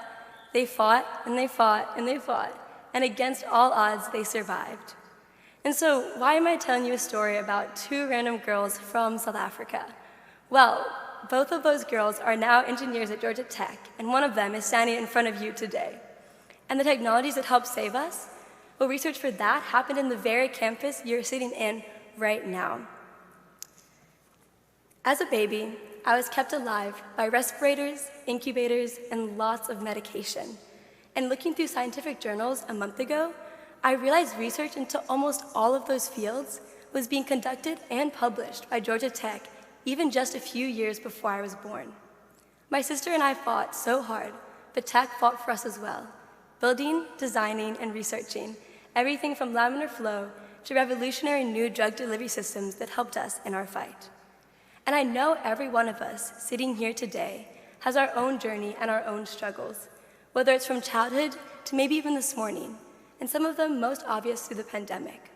they fought, and they fought, and they fought, and against all odds, they survived. And so, why am I telling you a story about 2 random girls from South Africa? Well, both of those girls are now engineers at Georgia Tech, and one of them is standing in front of you today. And the technologies that helped save us, well, research for that happened in the very campus you're sitting in right now. As a baby, I was kept alive by respirators, incubators, and lots of medication. And looking through scientific journals a month ago, I realized research into almost all of those fields was being conducted and published by Georgia Tech even just a few years before I was born. My sister and I fought so hard but tech fought for us as well, building, designing, and researching everything from laminar flow to revolutionary new drug delivery systems that helped us in our fight. And I know every one of us sitting here today has our own journey and our own struggles, whether it's from childhood to maybe even this morning, and some of them most obvious through the pandemic.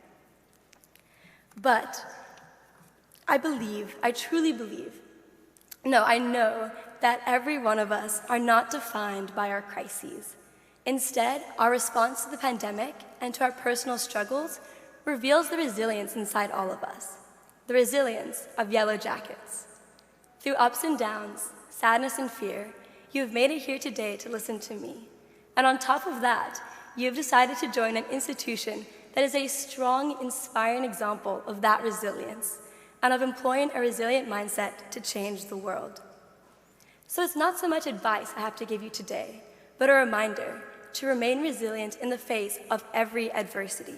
But I truly believe, I know that every one of us are not defined by our crises. Instead, our response to the pandemic and to our personal struggles reveals the resilience inside all of us, the resilience of Yellow Jackets. Through ups and downs, sadness and fear, you have made it here today to listen to me. And on top of that, you have decided to join an institution that is a strong, inspiring example of that resilience and of employing a resilient mindset to change the world. So it's not so much advice I have to give you today, but a reminder to remain resilient in the face of every adversity.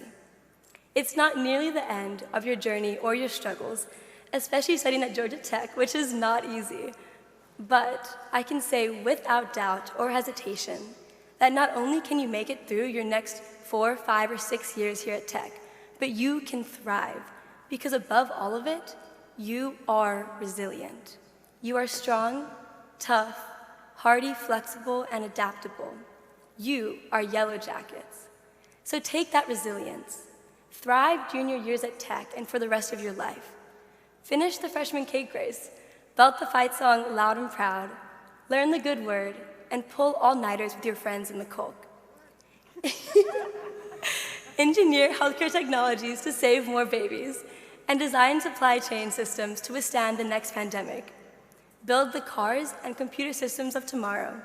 It's not nearly the end of your journey or your struggles, especially studying at Georgia Tech, which is not easy. But I can say without doubt or hesitation that not only can you make it through your next 4, 5, or 6 years here at Tech, but you can thrive, because above all of it, you are resilient. You are strong, tough, hardy, flexible, and adaptable. You are Yellow Jackets. So take that resilience. Thrive junior years at Tech and for the rest of your life. Finish the freshman cake race, belt the fight song loud and proud, learn the good word, and pull all-nighters with your friends in the Coke. Engineer healthcare technologies to save more babies, and design supply chain systems to withstand the next pandemic. Build the cars and computer systems of tomorrow,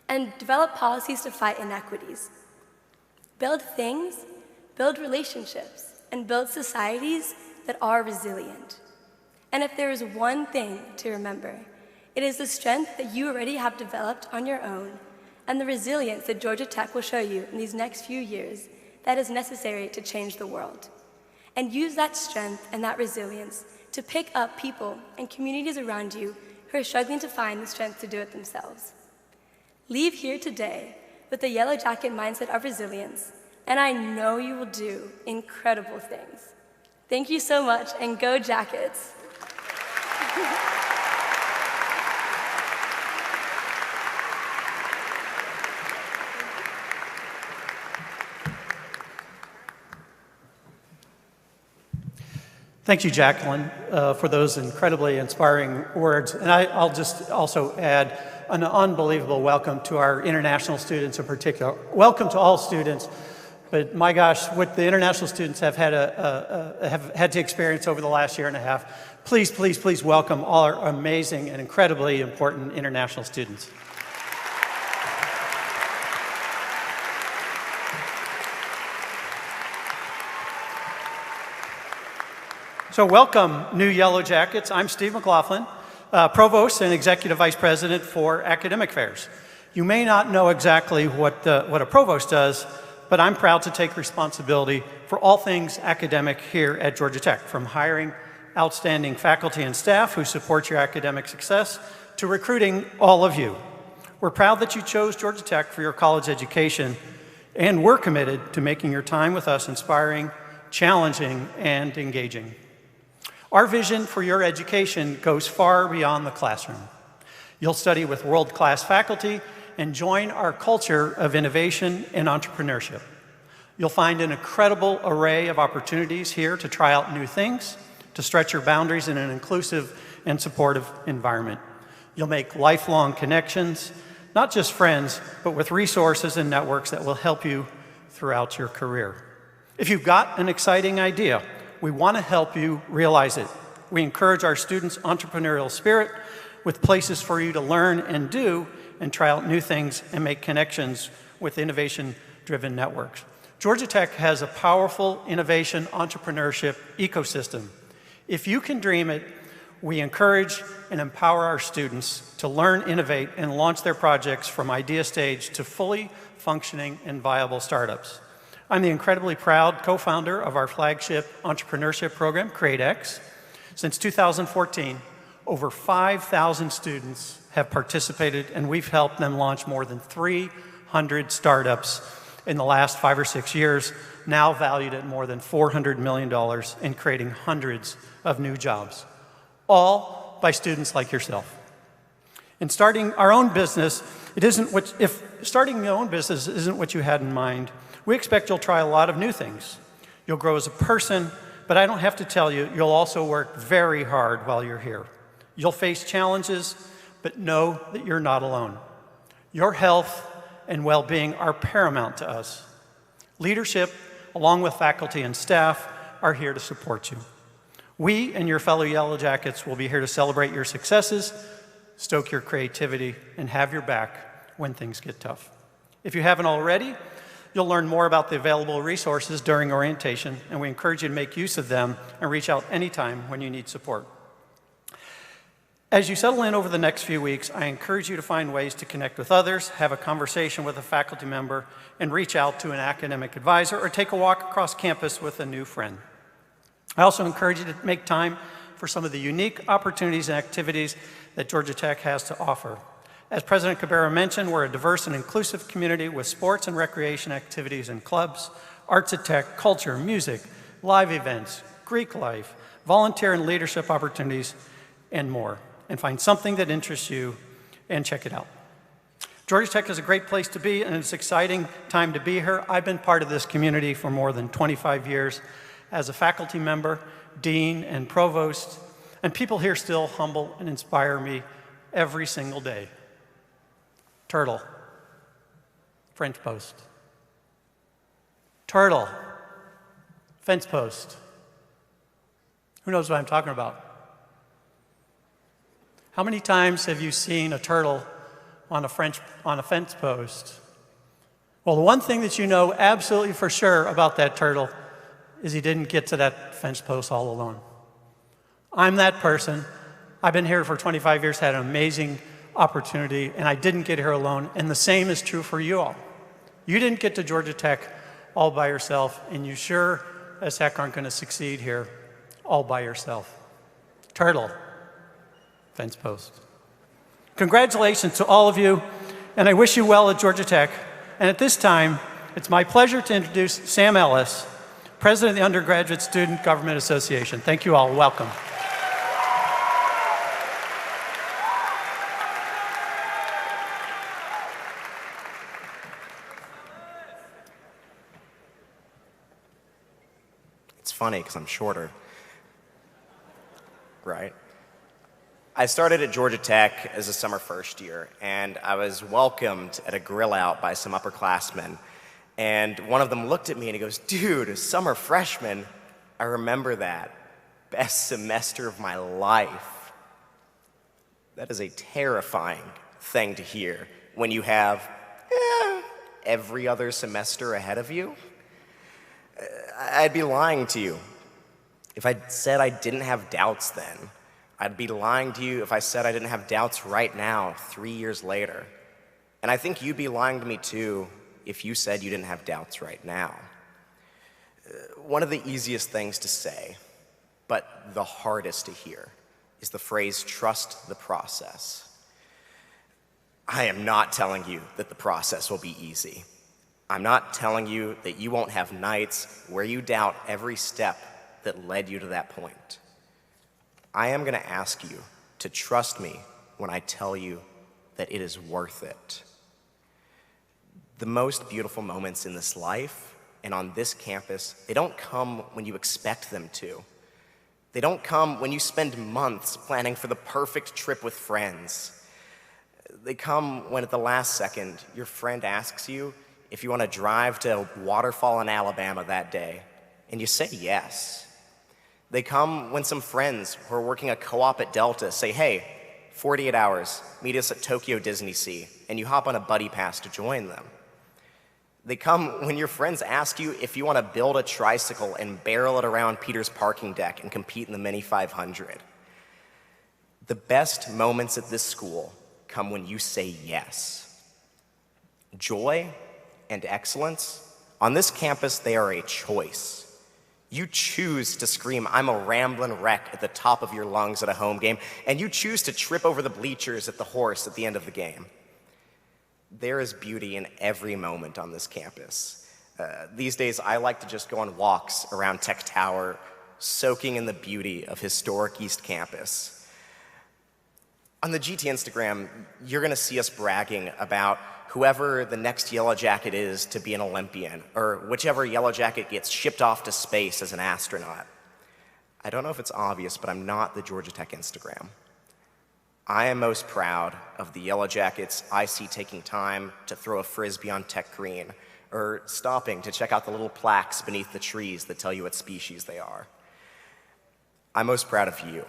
and develop policies to fight inequities. Build things, build relationships, and build societies that are resilient. And if there is one thing to remember, it is the strength that you already have developed on your own and the resilience that Georgia Tech will show you in these next few years that is necessary to change the world. And use that strength and that resilience to pick up people and communities around you who are struggling to find the strength to do it themselves. Leave here today with the Yellow Jacket mindset of resilience, and I know you will do incredible things. Thank you so much, and go Jackets! Thank you, Jacqueline, for those incredibly inspiring words. And I'll just also add an unbelievable welcome to our international students in particular. Welcome to all students, but my gosh, what the international students have had to experience over the last year and a half, please, please, please welcome all our amazing and incredibly important international students. So welcome, new Yellow Jackets. I'm Steve McLaughlin, Provost and Executive Vice President for Academic Affairs. You may not know exactly what a Provost does, but I'm proud to take responsibility for all things academic here at Georgia Tech, from hiring outstanding faculty and staff who support your academic success to recruiting all of you. We're proud that you chose Georgia Tech for your college education, and we're committed to making your time with us inspiring, challenging, and engaging. Our vision for your education goes far beyond the classroom. You'll study with world-class faculty and join our culture of innovation and entrepreneurship. You'll find an incredible array of opportunities here to try out new things, to stretch your boundaries in an inclusive and supportive environment. You'll make lifelong connections, not just friends, but with resources and networks that will help you throughout your career. If you've got an exciting idea, we want to help you realize it. We encourage our students' entrepreneurial spirit with places for you to learn and do and try out new things and make connections with innovation-driven networks. Georgia Tech has a powerful innovation entrepreneurship ecosystem. If you can dream it, we encourage and empower our students to learn, innovate, and launch their projects from idea stage to fully functioning and viable startups. I'm the incredibly proud co-founder of our flagship entrepreneurship program, CreateX. Since 2014, Over 5,000 students have participated, and we've helped them launch more than 300 startups in the last 5 or 6 years, now valued at more than $400 million and creating hundreds of new jobs, all by students like yourself. In starting our own business, if starting your own business isn't what you had in mind, we expect you'll try a lot of new things. You'll grow as a person, but I don't have to tell you, you'll also work very hard while you're here. You'll face challenges, but know that you're not alone. Your health and well-being are paramount to us. Leadership, along with faculty and staff, are here to support you. We and your fellow Yellow Jackets will be here to celebrate your successes, stoke your creativity, and have your back when things get tough. If you haven't already, you'll learn more about the available resources during orientation, and we encourage you to make use of them and reach out anytime when you need support. As you settle in over the next few weeks, I encourage you to find ways to connect with others, have a conversation with a faculty member, and reach out to an academic advisor or take a walk across campus with a new friend. I also encourage you to make time for some of the unique opportunities and activities that Georgia Tech has to offer. As President Cabrera mentioned, we're a diverse and inclusive community with sports and recreation activities and clubs, arts at Tech, culture, music, live events, Greek life, volunteer and leadership opportunities, and more. And find something that interests you and check it out. Georgia Tech is a great place to be, and it's an exciting time to be here. I've been part of this community for more than 25 years as a faculty member, dean, and provost, and people here still humble and inspire me every single day. Turtle, French post. Turtle, fence post. Who knows what I'm talking about? How many times have you seen a turtle on a fence post? Well, the one thing that you know absolutely for sure about that turtle is he didn't get to that fence post all alone. I'm that person. I've been here for 25 years, had an amazing opportunity, and I didn't get here alone, and the same is true for you all. You didn't get to Georgia Tech all by yourself, and you sure as heck aren't going to succeed here all by yourself. Turtle. Fence post. Congratulations to all of you, and I wish you well at Georgia Tech. And at this time, it's my pleasure to introduce Sam Ellis, President of the Undergraduate Student Government Association. Thank you all. Welcome. It's funny because I'm shorter, right? I started at Georgia Tech as a summer first year, and I was welcomed at a grill out by some upperclassmen. And one of them looked at me and he goes, "Dude, a summer freshman, I remember that. Best semester of my life." That is a terrifying thing to hear when you have every other semester ahead of you. I'd be lying to you if I said I didn't have doubts then. I'd be lying to you if I said I didn't have doubts right now, 3 years later. And I think you'd be lying to me too if you said you didn't have doubts right now. One of the easiest things to say, but the hardest to hear, is the phrase, trust the process. I am not telling you that the process will be easy. I'm not telling you that you won't have nights where you doubt every step that led you to that point. I am going to ask you to trust me when I tell you that it is worth it. The most beautiful moments in this life and on this campus, they don't come when you expect them to. They don't come when you spend months planning for the perfect trip with friends. They come when at the last second, your friend asks you if you want to drive to a waterfall in Alabama that day, and you say yes. They come when some friends who are working a co-op at Delta say, "Hey, 48 hours, meet us at Tokyo Disney Sea," and you hop on a buddy pass to join them. They come when your friends ask you if you want to build a tricycle and barrel it around Peter's parking deck and compete in the Mini 500. The best moments at this school come when you say yes. Joy and excellence, on this campus, they are a choice. You choose to scream, "I'm a ramblin' wreck" at the top of your lungs at a home game, and you choose to trip over the bleachers at the horse at the end of the game. There is beauty in every moment on this campus. These days, I like to just go on walks around Tech Tower, soaking in the beauty of historic East Campus. On the GT Instagram, you're gonna see us bragging about whoever the next Yellow Jacket is to be an Olympian, or whichever Yellow Jacket gets shipped off to space as an astronaut. I don't know if it's obvious, but I'm not the Georgia Tech Instagram. I am most proud of the Yellow Jackets I see taking time to throw a frisbee on Tech Green, or stopping to check out the little plaques beneath the trees that tell you what species they are. I'm most proud of you,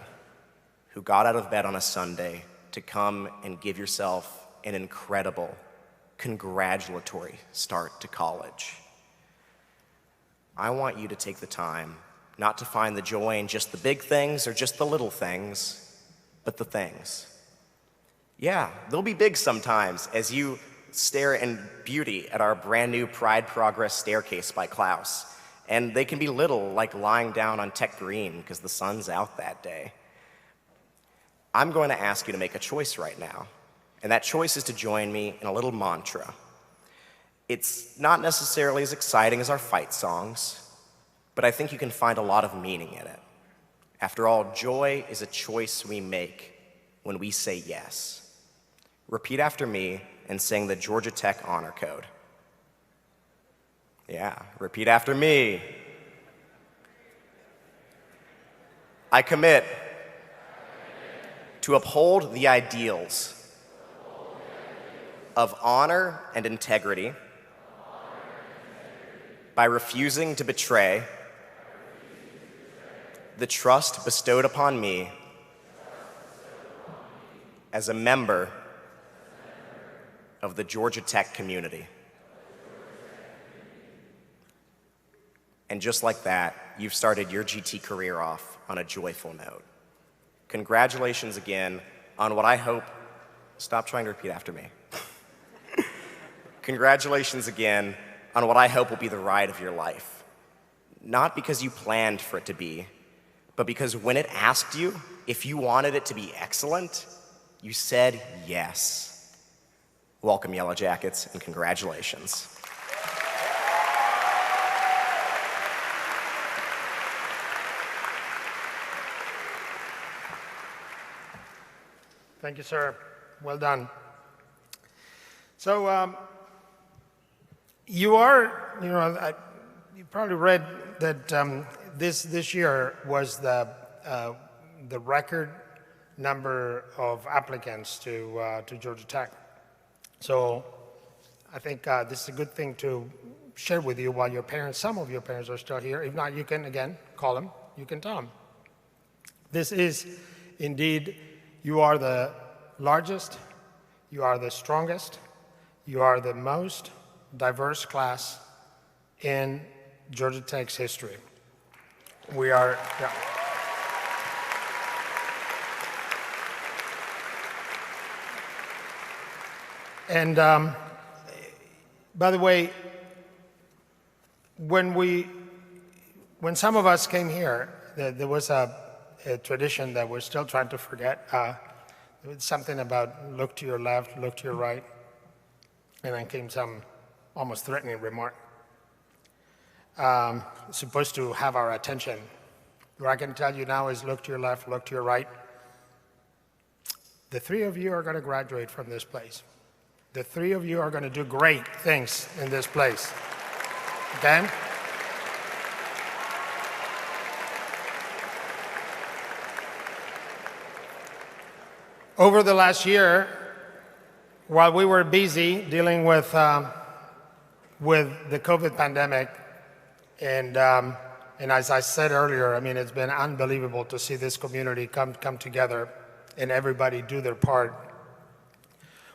who got out of bed on a Sunday to come and give yourself an incredible, congratulatory start to college. I want you to take the time not to find the joy in just the big things or just the little things, but the things. Yeah, they'll be big sometimes as you stare in beauty at our brand new Pride Progress staircase by Klaus. And they can be little, like lying down on Tech Green because the sun's out that day. I'm going to ask you to make a choice right now. And that choice is to join me in a little mantra. It's not necessarily as exciting as our fight songs, but I think you can find a lot of meaning in it. After all, joy is a choice we make when we say yes. Repeat after me and sing the Georgia Tech Honor Code. Yeah, repeat after me. I commit to uphold the ideals of honor and integrity by refusing to betray the trust bestowed upon me as a member of the Georgia Tech community. And just like that, you've started your GT career off on a joyful note. Congratulations again on what I hope, stop trying to repeat after me. Congratulations again on what I hope will be the ride of your life. Not because you planned for it to be, but because when it asked you if you wanted it to be excellent, you said yes. Welcome, Yellow Jackets, and congratulations. Thank you, sir. Well done. So you probably read that this year was the record number of applicants to Georgia Tech. So I think this is a good thing to share with you while some of your parents are still here. If not, you can, again, call them. You can tell them. This is indeed, you are the largest, you are the strongest, you are the most diverse class in Georgia Tech's history. We are, yeah. And by the way, when some of us came here, there was a tradition that we're still trying to forget. There was something about look to your left, look to your right, and then came some almost threatening remark. Supposed to have our attention. What I can tell you now is look to your left, look to your right. The three of you are going to graduate from this place. The three of you are going to do great things in this place. Okay? Over the last year, while we were busy dealing with the COVID pandemic, and as I said earlier, I mean, it's been unbelievable to see this community come together and everybody do their part.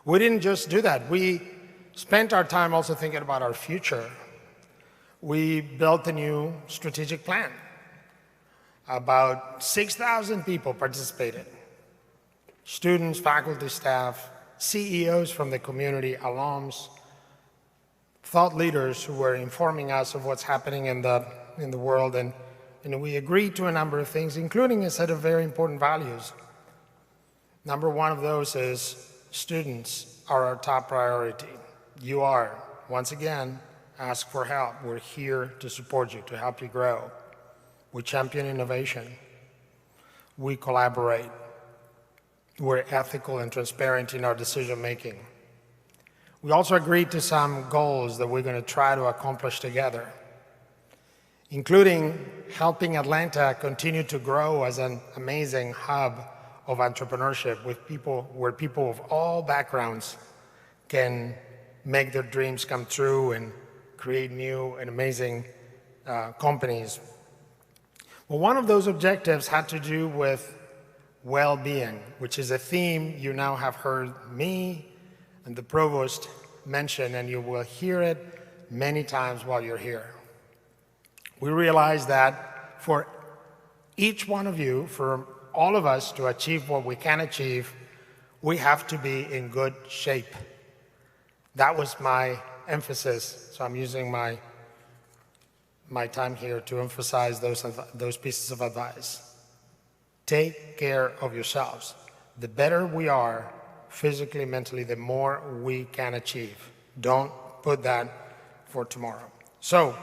We didn't just do that. We spent our time also thinking about our future. We built a new strategic plan. About 6,000 people participated. Students, faculty, staff, CEOs from the community, alums, thought leaders who were informing us of what's happening in the world, and and we agreed to a number of things, including a set of very important values. Number one of those is students are our top priority. You are. Once again, ask for help. We're here to support you, to help you grow. We champion innovation. We collaborate. We're ethical and transparent in our decision making. We also agreed to some goals that we're going to try to accomplish together, including helping Atlanta continue to grow as an amazing hub of entrepreneurship where people of all backgrounds can make their dreams come true and create new and amazing companies. Well, one of those objectives had to do with well-being, which is a theme you now have heard me and the provost mention, and you will hear it many times while you're here. We realize that for each one of you, for all of us to achieve what we can achieve, we have to be in good shape. That was my emphasis, so I'm using my time here to emphasize those pieces of advice. Take care of yourselves. The better we are physically, mentally, the more we can achieve. Don't put that for tomorrow. So,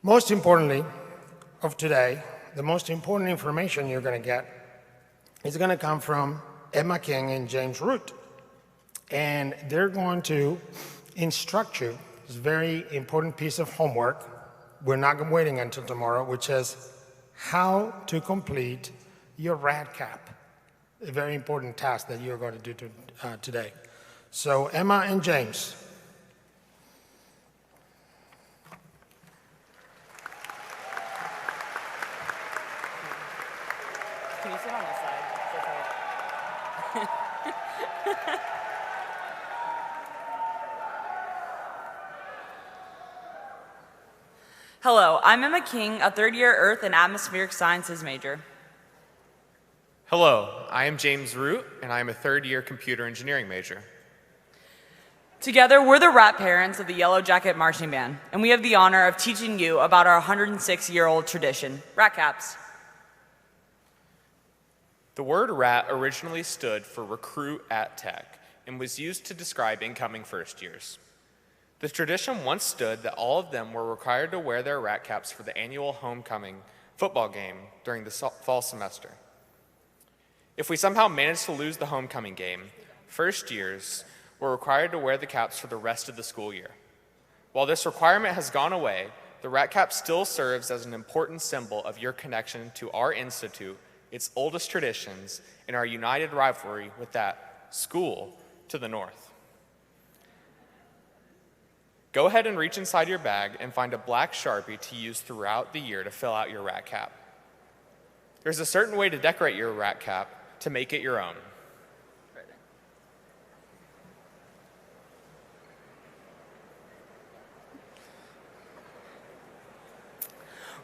most importantly of today, the most important information you're going to get is going to come from Emma King and James Root. And they're going to instruct you. It's a very important piece of homework. We're not waiting until tomorrow, which is how to complete your RAD cap, a very important task that you're going to do today. So Emma and James. Can you sit on this side? Hello, I'm Emma King, a third-year Earth and Atmospheric Sciences major. Hello, I am James Root, and I am a third-year Computer Engineering major. Together, we're the rat parents of the Yellow Jacket Marching Band, and we have the honor of teaching you about our 106-year-old tradition, rat caps. The word rat originally stood for Recruit at Tech and was used to describe incoming first years. The tradition once stood that all of them were required to wear their rat caps for the annual homecoming football game during the fall semester. If we somehow managed to lose the homecoming game, first years were required to wear the caps for the rest of the school year. While this requirement has gone away, the rat cap still serves as an important symbol of your connection to our institute, its oldest traditions, and our united rivalry with that school to the north. Go ahead and reach inside your bag and find a black Sharpie to use throughout the year to fill out your rat cap. There's a certain way to decorate your rat cap to make it your own.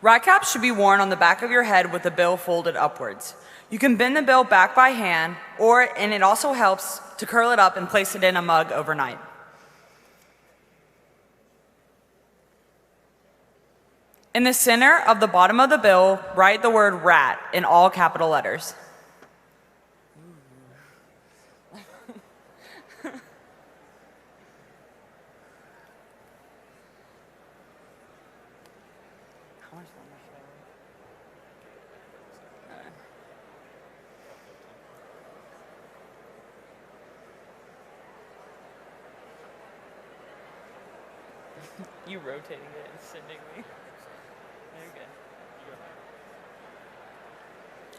Rat caps should be worn on the back of your head with the bill folded upwards. You can bend the bill back by hand, and it also helps to curl it up and place it in a mug overnight. In the center of the bottom of the bill, write the word rat in all capital letters. You rotating it and sending me.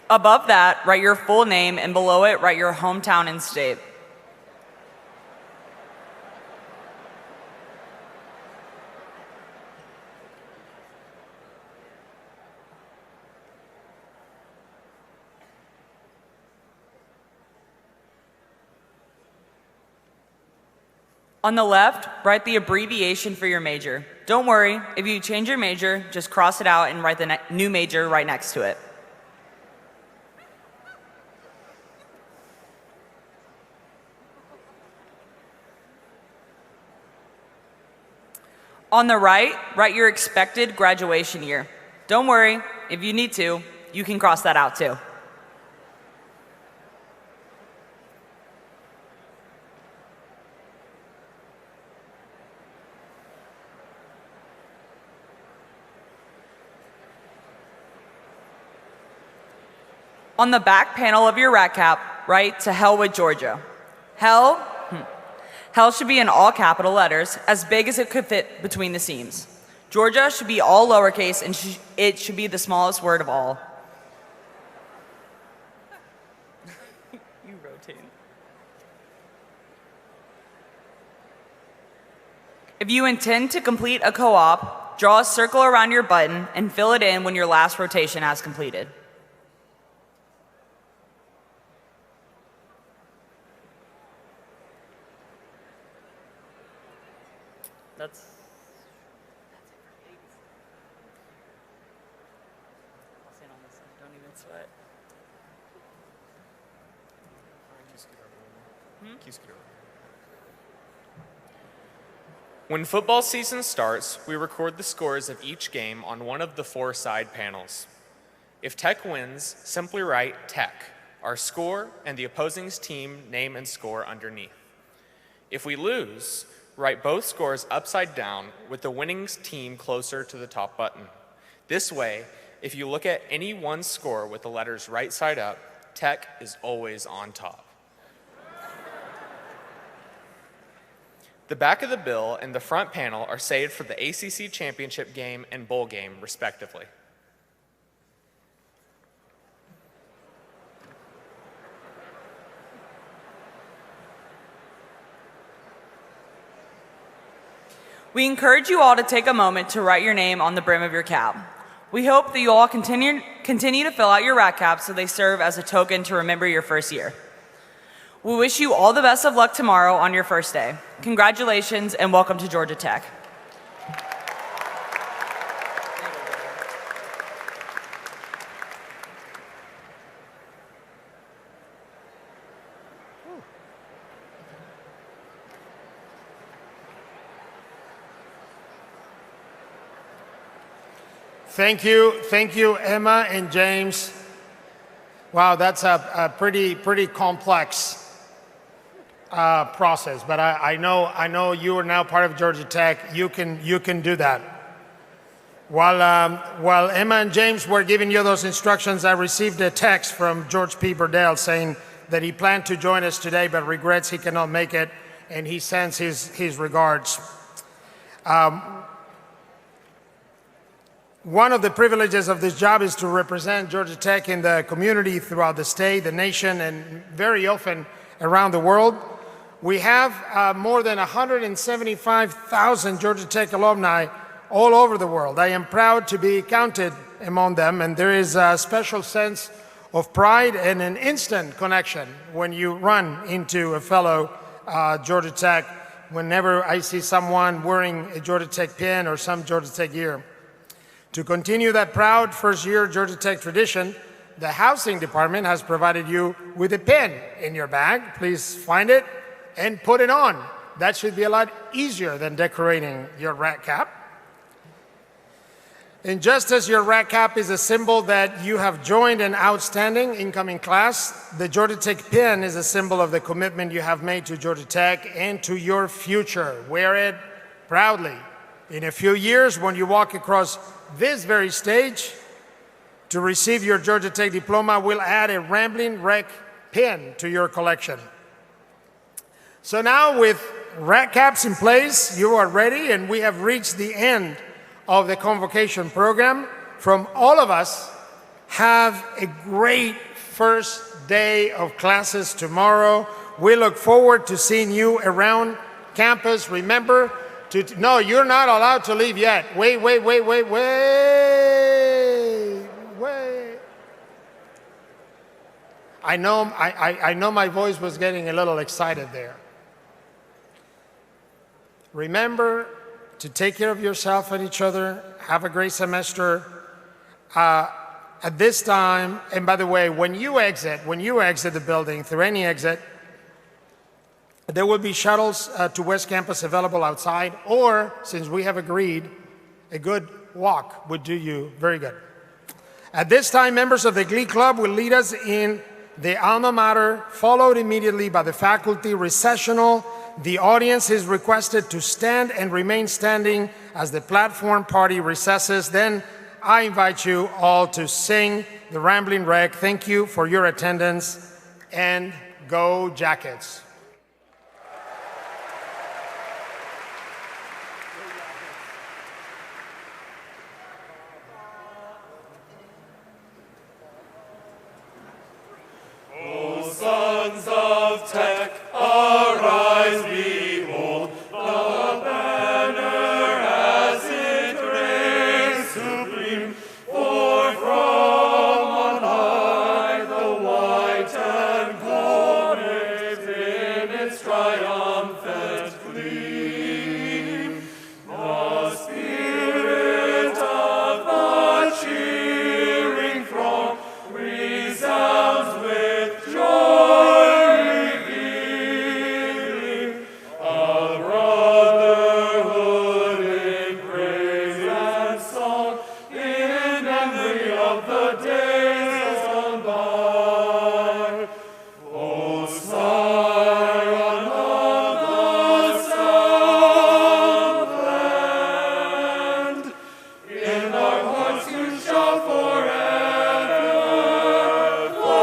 Above that, write your full name, and below it, write your hometown and state. On the left, write the abbreviation for your major. Don't worry, if you change your major, just cross it out and write the new major right next to it. On the right, write your expected graduation year. Don't worry, if you need to, you can cross that out too. On the back panel of your rat cap, write "To hell with Georgia." Hell? Hell should be in all capital letters, as big as it could fit between the seams. Georgia should be all lowercase, and it should be the smallest word of all. You rotate. If you intend to complete a co-op, draw a circle around your button and fill it in when your last rotation has completed. That's it for babies. I'll stand on this side. Don't even sweat. When football season starts, we record the scores of each game on one of the 4 side panels. If Tech wins, simply write Tech, our score, and the opposing team name and score underneath. If we lose, write both scores upside down with the winning team closer to the top button. This way, if you look at any one score with the letters right side up, Tech is always on top. The back of the bill and the front panel are saved for the ACC championship game and bowl game, respectively. We encourage you all to take a moment to write your name on the brim of your cap. We hope that you all continue to fill out your rat caps so they serve as a token to remember your first year. We wish you all the best of luck tomorrow on your first day. Congratulations and welcome to Georgia Tech. Thank you, Emma and James. Wow, that's a pretty complex process, but I know you are now part of Georgia Tech. You can do that. While Emma and James were giving you those instructions, I received a text from George P. Burdell saying that he planned to join us today, but regrets he cannot make it, and he sends his regards. One of the privileges of this job is to represent Georgia Tech in the community throughout the state, the nation, and very often around the world. We have more than 175,000 Georgia Tech alumni all over the world. I am proud to be counted among them, and there is a special sense of pride and an instant connection when you run into a fellow Georgia Tech whenever I see someone wearing a Georgia Tech pin or some Georgia Tech gear. To continue that proud first-year Georgia Tech tradition, the housing department has provided you with a pin in your bag. Please find it and put it on. That should be a lot easier than decorating your rat cap. And just as your rat cap is a symbol that you have joined an outstanding incoming class, the Georgia Tech pin is a symbol of the commitment you have made to Georgia Tech and to your future. Wear it proudly. In a few years, when you walk across this very stage to receive your Georgia Tech diploma, we'll add a Rambling Wreck pin to your collection. So now with rat caps in place, you are ready, and we have reached the end of the convocation program. From all of us, have a great first day of classes tomorrow. We look forward to seeing you around campus. Remember, no, you're not allowed to leave yet. Wait. I know my voice was getting a little excited there. Remember to take care of yourself and each other. Have a great semester. At this time, and by the way, when you exit the building through any exit, there will be shuttles to West Campus available outside, or, since we have agreed, a good walk would do you very good. At this time, members of the Glee Club will lead us in the alma mater, followed immediately by the faculty recessional. The audience is requested to stand and remain standing as the platform party recesses. Then I invite you all to sing the Rambling Wreck. Thank you for your attendance, and go Jackets. Sons of Tech, arise, behold, the banner as it reigns supreme. For from on high the white and gold waves in its triumphant gleam. The spirit of the cheering throng resounds with joy revealing a brotherhood in praise and song in memory of the days gone by. O Scion of the Southland, in our hearts you shall forever fly.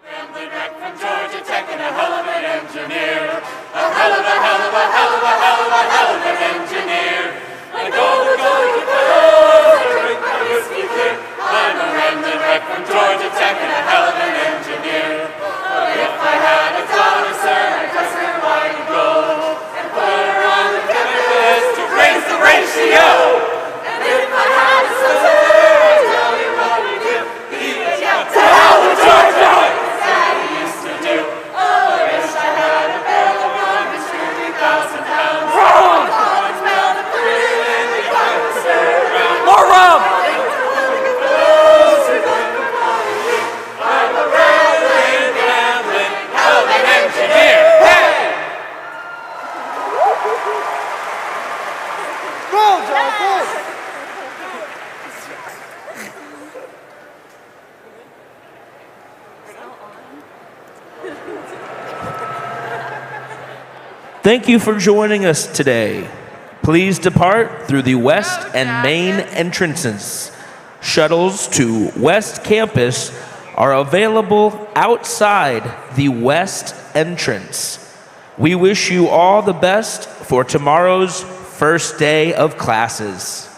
Rambling Wreck from Georgia Tech and a hell of an engineer. A hell of a, hell of a, hell of a, hell of a, hell of an engineer. I go to Georgia Tech, drink my whiskey clear. I'm a Rambling Wreck from Georgia Tech and a hell of an engineer. But if I had a daughter, sir, I'd dress her white and gold and put her on the campus to raise the ratio. And if I had a son, I'd tell you what we do. He would yell, to hell with Georgia! More rum! I'm a rambling, hell of an engineer. Hey! Go, John, go! Thank you for joining us today. Please depart through the west and main entrances. Shuttles to West Campus are available outside the west entrance. We wish you all the best for tomorrow's first day of classes.